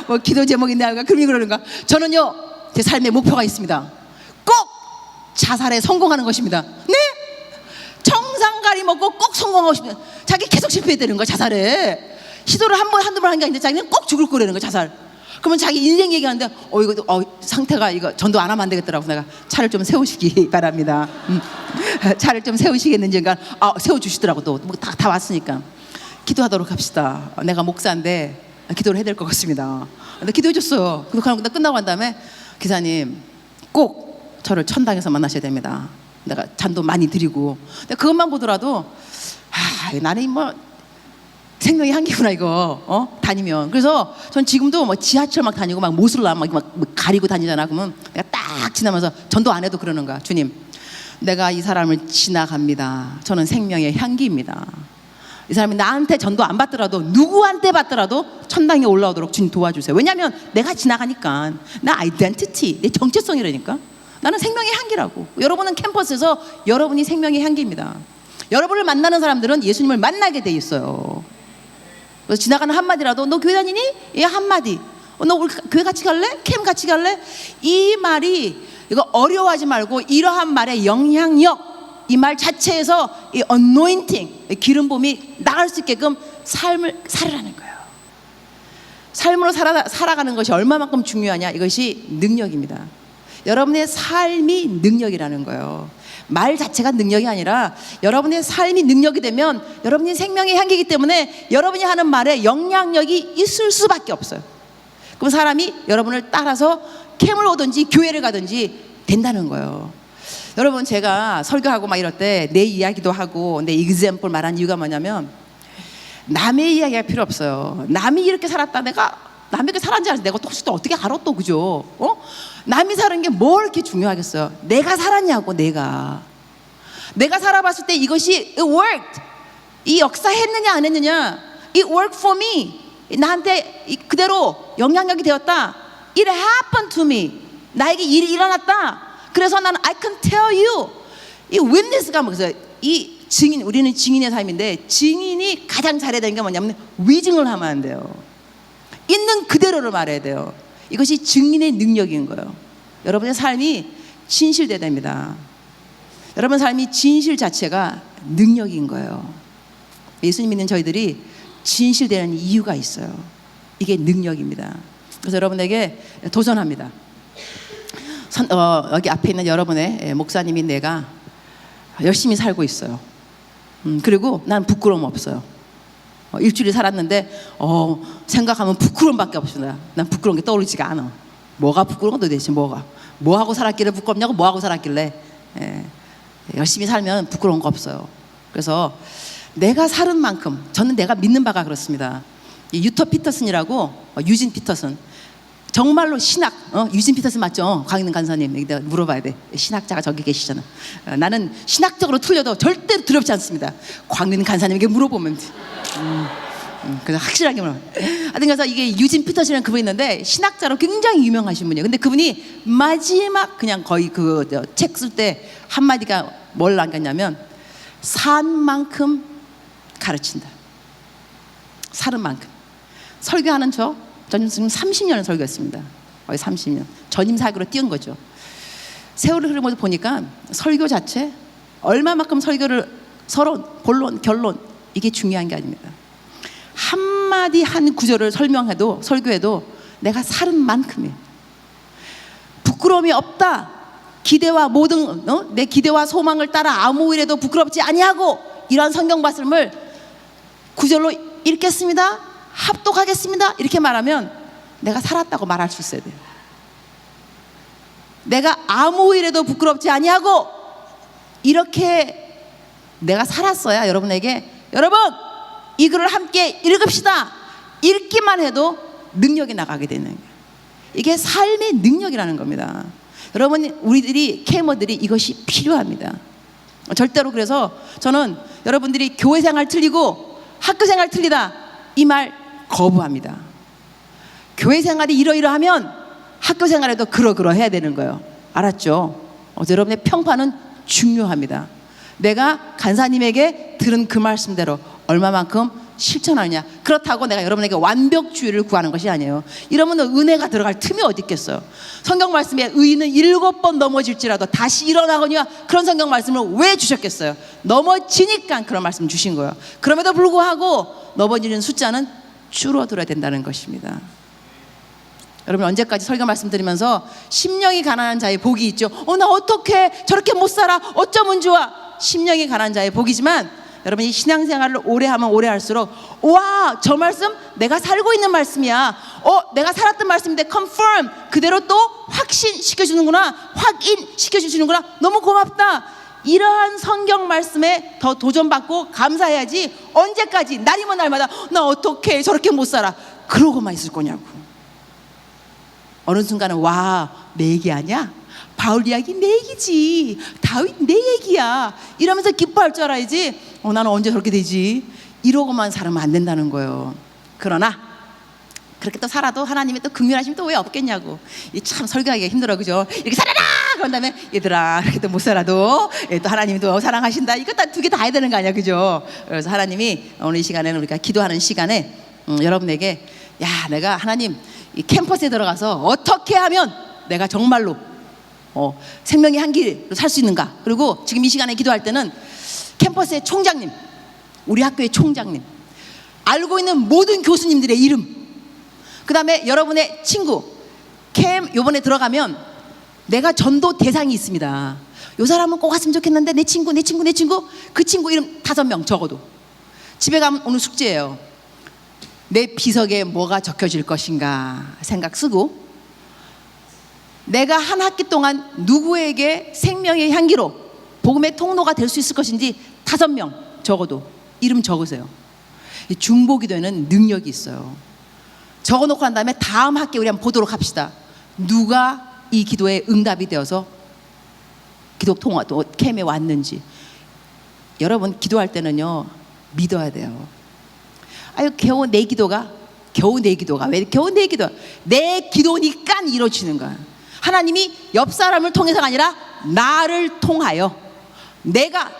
뭐 기도 제목 있나요? 그러는 거야. 저는요, 제 삶에 목표가 있습니다. 꼭 자살에 성공하는 것입니다. 네? 청산가리 먹고 꼭 성공하고 싶다. 자기 계속 실패되는 거야. 자살에 시도를 한두 번 한 게 아닌데 자기는 꼭 죽을 거라는 거야. 자살. 그러면 자기 인생 얘기하는데 이거 상태가 이거 전도 안 하면 안 되겠더라고. 내가 차를 좀 세우시기 바랍니다. 차를 좀 세우시겠는지. 그러니까 세워주시더라고. 또 다 왔으니까 기도하도록 합시다. 내가 목사인데 기도를 해야 될 것 같습니다. 근데 기도해줬어요. 근데 끝나고 난 다음에, 기사님 꼭 저를 천당에서 만나셔야 됩니다. 내가 잔도 많이 드리고. 근데 그것만 보더라도 나는 뭐 생명의 향기구나 이거. 다니면. 그래서 전 지금도 뭐 지하철 막 다니고 막 모슬라 막 가리고 다니잖아. 그러면 내가 딱 지나면서 전도 안 해도 그러는 거야. 주님, 내가 이 사람을 지나갑니다. 저는 생명의 향기입니다. 이 사람이 나한테 전도 안 받더라도 누구한테 받더라도 천당에 올라오도록 주님 도와주세요. 왜냐하면 내가 지나가니까. 나 아이덴티티, 내 정체성이라니까. 나는 생명의 향기라고. 여러분은 캠퍼스에서 여러분이 생명의 향기입니다. 여러분을 만나는 사람들은 예수님을 만나게 돼 있어요. 그래서 지나가는 한마디라도, 너 교회 다니니? 예, 한마디. 너 우리 교회 같이 갈래? 캠 같이 갈래? 이 말이, 이거 어려워하지 말고 이러한 말의 영향력, 이 말 자체에서 이 anointing, 기름 부음이 나갈 수 있게끔 삶을 살으라는 거예요. 삶으로 살아가는 것이 얼마만큼 중요하냐, 이것이 능력입니다. 여러분의 삶이 능력이라는 거예요. 말 자체가 능력이 아니라 여러분의 삶이 능력이 되면 여러분이 생명의 향기이기 때문에 여러분이 하는 말에 영향력이 있을 수밖에 없어요. 그럼 사람이 여러분을 따라서 캠을 오든지 교회를 가든지 된다는 거예요. 여러분, 제가 설교하고 막 이럴 때 내 이야기도 하고 내 example 말한 이유가 뭐냐면, 남의 이야기가 필요 없어요. 남이 이렇게 살았다, 내가 남이 이렇게 살았는지 알아서 내가 또 어떻게 알아 또, 그죠? 남이 사는 게 뭘 이렇게 중요하겠어요. 내가 살았냐고. 내가 살아봤을 때 이것이 it worked, 이 역사했느냐 안 했느냐, it worked for me, 나한테 그대로 영향력이 되었다, it happened to me, 나에게 일이 일어났다. 그래서 나는 I can tell you, 이 witness가 뭐겠어요? 이 증인, 우리는 증인의 삶인데, 증인이 가장 잘해야 되는 게 뭐냐면 위증을 하면 안 돼요. 있는 그대로를 말해야 돼요. 이것이 증인의 능력인 거예요. 여러분의 삶이 진실돼야 됩니다. 여러분 삶이 진실 자체가 능력인 거예요. 예수님 믿는 저희들이 진실되는 이유가 있어요. 이게 능력입니다. 그래서 여러분에게 도전합니다. 여기 앞에 있는 여러분의 목사님이 내가 열심히 살고 있어요. 그리고 난 부끄러움 없어요. 일주일 살았는데 생각하면 부끄러움밖에 없습니다. 난 부끄러운 게 떠오르지가 않아. 뭐가 부끄러운 거 도대체, 뭐가? 뭐하고 살았길래 부끄럽냐고. 뭐하고 살았길래. 열심히 살면 부끄러운 거 없어요. 그래서 내가 살은 만큼, 저는 내가 믿는 바가 그렇습니다. 유터 피터슨이라고, 유진 피터슨, 정말로 신학, 유진 피터슨 맞죠? 광인 간사님, 내가 물어봐야 돼. 신학자가 저기 계시잖아. 나는 신학적으로 틀려도 절대로 두렵지 않습니다. 광인 간사님에게 물어보면 돼. 그래서 확실하게 물어. 하여튼 그래서 이게 유진 피터슨이라는 그분이 있는데, 신학자로 굉장히 유명하신 분이에요. 근데 그분이 마지막 그냥 거의 그 책 쓸 때 한마디가 뭘 남겼냐면, 산 만큼 가르친다. 살은 만큼. 설교하는 저는 지금 30년을 설교했습니다. 거의 30년. 전임 사역으로 띄운 거죠. 세월을 흐름을 보니까 설교 자체, 얼마만큼 설교를 서론, 본론, 결론, 이게 중요한 게 아닙니다. 한마디 한 구절을 설명해도, 설교해도 내가 살은 만큼이에요. 부끄러움이 없다. 기대와 모든 내 기대와 소망을 따라 아무 일에도 부끄럽지 아니하고, 이러한 성경 말씀을 구절로 읽겠습니다, 합독하겠습니다, 이렇게 말하면 내가 살았다고 말할 수 있어야 돼요. 내가 아무 일에도 부끄럽지 아니하고, 이렇게 내가 살았어야 여러분에게, 여러분 이 글을 함께 읽읍시다, 읽기만 해도 능력이 나가게 되는 거예요. 이게 삶의 능력이라는 겁니다. 여러분, 우리들이 케이머들이 이것이 필요합니다. 절대로. 그래서 저는 여러분들이 교회 생활 틀리고 학교 생활 틀리다, 이 말 거부합니다. 교회 생활이 이러이러하면 학교 생활에도 그러그러해야 되는 거예요. 알았죠? 여러분의 평판은 중요합니다. 내가 간사님에게 들은 그 말씀대로 얼마만큼 실천하느냐. 그렇다고 내가 여러분에게 완벽주의를 구하는 것이 아니에요. 이러면 은혜가 들어갈 틈이 어디 있겠어요. 성경 말씀에 의인은 7번 넘어질지라도 다시 일어나거니와, 그런 성경 말씀을 왜 주셨겠어요? 넘어지니까 그런 말씀 주신 거예요. 그럼에도 불구하고 넘어지는 숫자는 줄어들어야 된다는 것입니다. 여러분, 언제까지 설교 말씀드리면서 심령이 가난한 자의 복이 있죠. 나 어떻게 저렇게 못 살아, 어쩌면 좋아. 심령이 가난한 자의 복이지만, 여러분이 신앙생활을 오래 하면 오래 할수록, 와, 저 말씀 내가 살고 있는 말씀이야, 내가 살았던 말씀인데 confirm, 그대로 또 확신시켜주는구나, 확인시켜주시는구나, 너무 고맙다. 이러한 성경 말씀에 더 도전받고 감사해야지, 언제까지 날이면 날마다 나 어떻게 저렇게 못 살아 그러고만 있을 거냐고. 어느 순간은 와, 내 얘기 아니야? 바울 이야기 내 얘기지, 다윗 내 얘기야, 이러면서 기뻐할 줄 알아야지, 나는 언제 저렇게 되지, 이러고만 살면 안 된다는 거예요. 그러나 그렇게 또 살아도 하나님이 또 긍휼하시면 또 왜 없겠냐고. 참 설교하기가 힘들어, 그죠? 이렇게 살아라! 그런 다음에 얘들아, 이렇게 또 못 살아도 또 하나님이 또 사랑하신다, 이거 두 개 다 해야 되는 거 아니야, 그죠? 그래서 하나님이 오늘 이 시간에는, 우리가 기도하는 시간에 여러분에게, 야, 내가 하나님 이 캠퍼스에 들어가서 어떻게 하면 내가 정말로 생명의 향기로 살 수 있는가. 그리고 지금 이 시간에 기도할 때는 캠퍼스의 총장님, 우리 학교의 총장님, 알고 있는 모든 교수님들의 이름, 그 다음에 여러분의 친구, 캠 요번에 들어가면 내가 전도 대상이 있습니다. 요 사람은 꼭 왔으면 좋겠는데, 내 친구, 그 친구 이름 5명 적어도. 집에 가면 오늘 숙제예요. 내 비석에 뭐가 적혀질 것인가 생각 쓰고, 내가 한 학기 동안 누구에게 생명의 향기로 복음의 통로가 될 수 있을 것인지 5명 적어도 이름 적으세요. 이 중보기도에는 능력이 있어요. 적어놓고 난 다음에 다음 학기에 우리 한번 보도록 합시다. 누가 이 기도에 응답이 되어서 기도 통화 또 캠에 왔는지. 여러분 기도할 때는요 믿어야 돼요. 아유 겨우 내 기도가 왜 겨우 내 기도? 내 기도니까 이루어지는 거야. 하나님이 옆 사람을 통해서가 아니라 나를 통하여 내가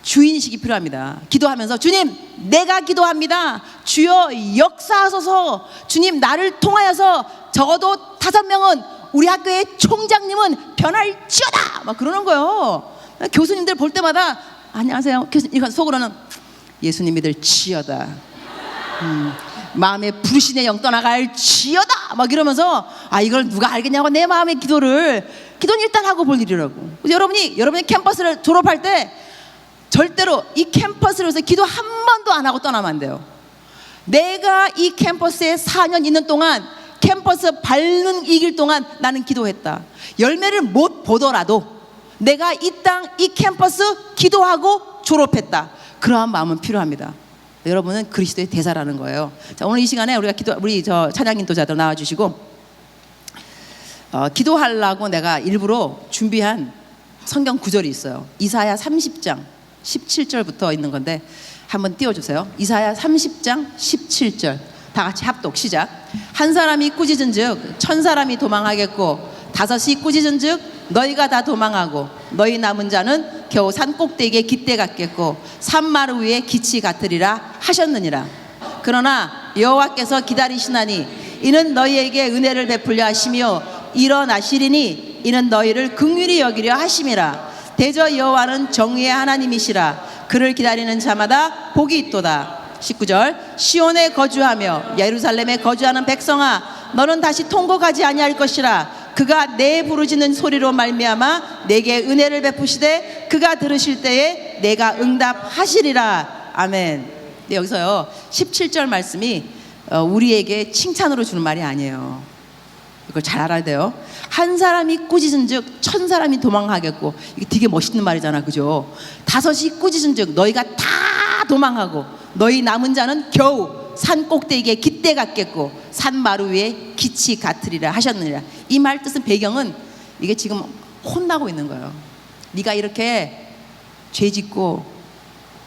주인식이 필요합니다. 기도하면서 주님 내가 기도합니다. 주여 역사하소서. 주님 나를 통하여서 적어도 5명은 우리 학교의 총장님은 변할지어다 막 그러는 거예요. 교수님들 볼 때마다 안녕하세요 교수님 속으로는 예수님 믿을지어다. 마음에 불신의 영 떠나갈지어다 막 이러면서 이걸 누가 알겠냐고 내 마음의 기도는 일단 하고 볼 일이라고. 여러분이 캠퍼스를 졸업할 때 절대로 이 캠퍼스를 위해서 기도 한 번도 안 하고 떠나면 안 돼요. 내가 이 캠퍼스에 4년 있는 동안 캠퍼스 밟는 이 길 동안 나는 기도했다. 열매를 못 보더라도 내가 이 땅 이 캠퍼스 기도하고 졸업했다. 그러한 마음은 필요합니다. 여러분은 그리스도의 대사라는 거예요. 자, 오늘 이 시간에 우리 찬양 인도자들 나와주시고 기도하려고 내가 일부러 준비한 성경 구절이 있어요. 이사야 30장 17절부터 있는 건데 한번 띄워주세요. 이사야 30장 17절 다 같이 합독 시작. 한 사람이 꾸짖은즉 1000사람이 도망하겠고 5이 꾸짖은즉 너희가 다 도망하고 너희 남은 자는 겨우 산 꼭대기에 깃대 같겠고 산마루 위에 기치 같으리라 하셨느니라. 그러나 여호와께서 기다리시나니 이는 너희에게 은혜를 베풀려 하시며 일어나시리니 이는 너희를 긍휼히 여기려 하심이라. 대저 여호와는 정의의 하나님이시라. 그를 기다리는 자마다 복이 있도다. 19절 시온에 거주하며 예루살렘에 거주하는 백성아 너는 다시 통곡하지 아니할 것이라. 그가 내 부르짖는 소리로 말미암아 내게 은혜를 베푸시되 그가 들으실 때에 내가 응답하시리라. 아멘. 네, 여기서요 17절 말씀이 우리에게 칭찬으로 주는 말이 아니에요. 이걸 잘 알아야 돼요. 한 사람이 꾸짖은즉 1000사람이 도망하겠고. 이게 되게 멋있는 말이잖아, 그죠? 5이 꾸짖은즉 너희가 다 도망하고 너희 남은 자는 겨우 산 꼭대기에 깃대 같겠고 산마루 위에 기치 같으리라 하셨느니라. 이 말 뜻은 배경은 이게 지금 혼나고 있는 거예요. 네가 이렇게 죄짓고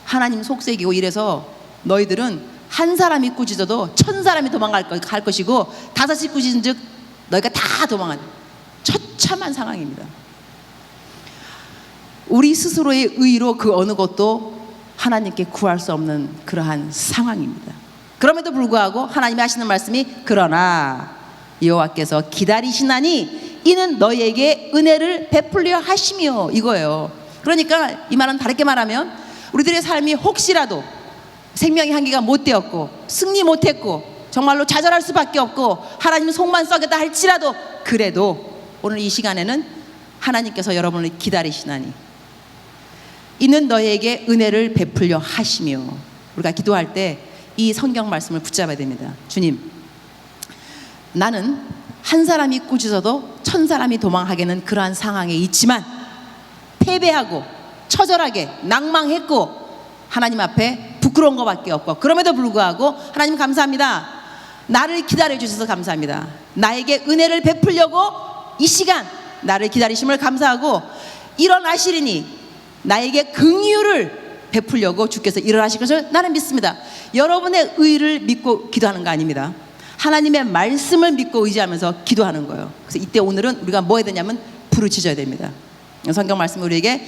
하나님 속색이고 이래서 너희들은 한 사람이 꾸짖어도 1000사람이 도망갈 것이고 5이 꾸짖은즉 너희가 다 도망한다. 처참한 상황입니다. 우리 스스로의 의로 그 어느 것도 하나님께 구할 수 없는 그러한 상황입니다. 그럼에도 불구하고 하나님이 하시는 말씀이 그러나 여호와께서 기다리시나니 이는 너희에게 은혜를 베풀려 하시며 이거예요. 그러니까 이 말은 다르게 말하면 우리들의 삶이 혹시라도 생명의 향기가 못 되었고 승리 못했고 정말로 좌절할 수밖에 없고 하나님 속만 썩였다 할지라도 그래도 오늘 이 시간에는 하나님께서 여러분을 기다리시나니 이는 너희에게 은혜를 베풀려 하시며. 우리가 기도할 때 이 성경 말씀을 붙잡아야 됩니다. 주님, 나는 한 사람이 꾸짖어도 1000사람이 도망하게는 그러한 상황에 있지만 패배하고 처절하게 낭망했고 하나님 앞에 부끄러운 것밖에 없고 그럼에도 불구하고 하나님 감사합니다. 나를 기다려 주셔서 감사합니다. 나에게 은혜를 베풀려고 이 시간 나를 기다리심을 감사하고 일어나시리니 나에게 긍휼을 베풀려고 주께서 일어나실 것을 나는 믿습니다. 여러분의 의를 믿고 기도하는 거 아닙니다. 하나님의 말씀을 믿고 의지하면서 기도하는 거예요. 그래서 이때 오늘은 우리가 뭐 해야 되냐면 부르짖어야 됩니다. 성경 말씀이 우리에게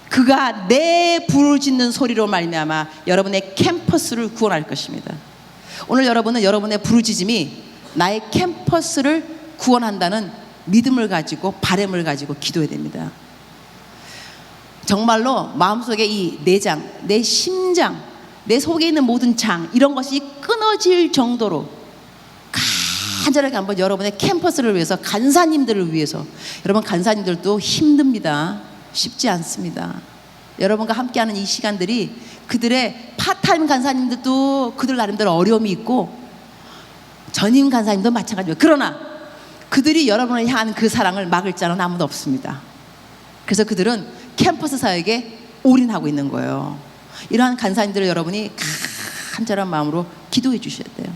그가 내 부르짖는 소리로 말미암아 여러분의 캠퍼스를 구원할 것입니다. 오늘 여러분은 여러분의 부르짖음이 나의 캠퍼스를 구원한다는 믿음을 가지고 바람을 가지고 기도해야 됩니다. 정말로 마음속에 이 내장, 내 심장, 내 속에 있는 모든 장 이런 것이 끊어질 정도로 간절하게 한번 여러분의 캠퍼스를 위해서 간사님들을 위해서. 여러분 간사님들도 힘듭니다. 쉽지 않습니다. 여러분과 함께하는 이 시간들이 그들의 파타임 간사님들도 그들 나름대로 어려움이 있고 전임 간사님도 마찬가지예요. 그러나 그들이 여러분을 향한 그 사랑을 막을 자는 아무도 없습니다. 그래서 그들은 캠퍼스 사역에 올인하고 있는 거예요. 이러한 간사님들을 여러분이 간절한 마음으로 기도해 주셔야 돼요.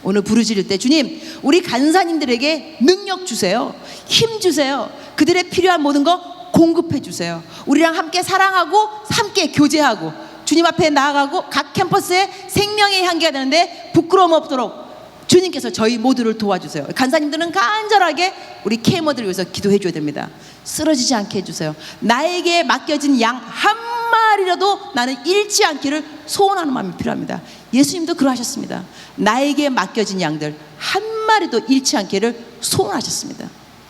오늘 부르짖을 때 주님, 우리 간사님들에게 능력 주세요. 힘 주세요. 그들의 필요한 모든 거 공급해 주세요. 우리랑 함께 사랑하고 함께 교제하고 주님 앞에 나아가고 각 캠퍼스에 생명의 향기가 되는데 부끄러움 없도록 주님께서 저희 모두를 도와주세요. 간사님들은 간절하게 우리 케이머들을 위해서 기도해 줘야 됩니다. 쓰러지지 않게 해주세요. 나에게 맡겨진 양 한 마리라도 나는 잃지 않기를 소원하는 마음이 필요합니다. 예수님도 그러하셨습니다. 나에게 맡겨진 양들 한 마리도 잃지 않기를 소원하셨습니다.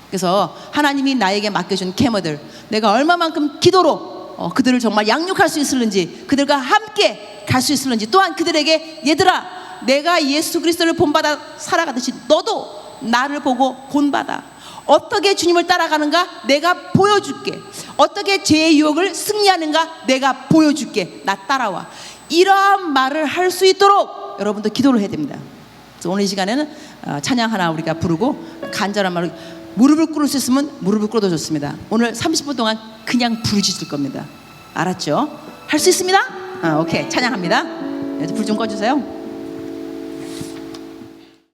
그래서 하나님이 나에게 맡겨준 케이머들, 내가 얼마만큼 기도로 그들을 정말 양육할 수 있을는지, 그들과 함께 갈 수 있을는지, 또한 그들에게 얘들아, 내가 예수 그리스도를 본받아 살아가듯이 너도 나를 보고 본받아. 어떻게 주님을 따라가는가 내가 보여줄게. 어떻게 죄의 유혹을 승리하는가 내가 보여줄게. 나 따라와. 이러한 말을 할 수 있도록 여러분도 기도를 해야 됩니다. 그래서 오늘 이 시간에는 찬양 하나 우리가 부르고 간절한 말로 무릎을 꿇을 수 있으면 무릎을 꿇어도 좋습니다. 오늘 30분 동안 그냥 부르짖을 겁니다. 알았죠? 할 수 있습니다? 오케이, 찬양합니다. 불 좀 꺼주세요.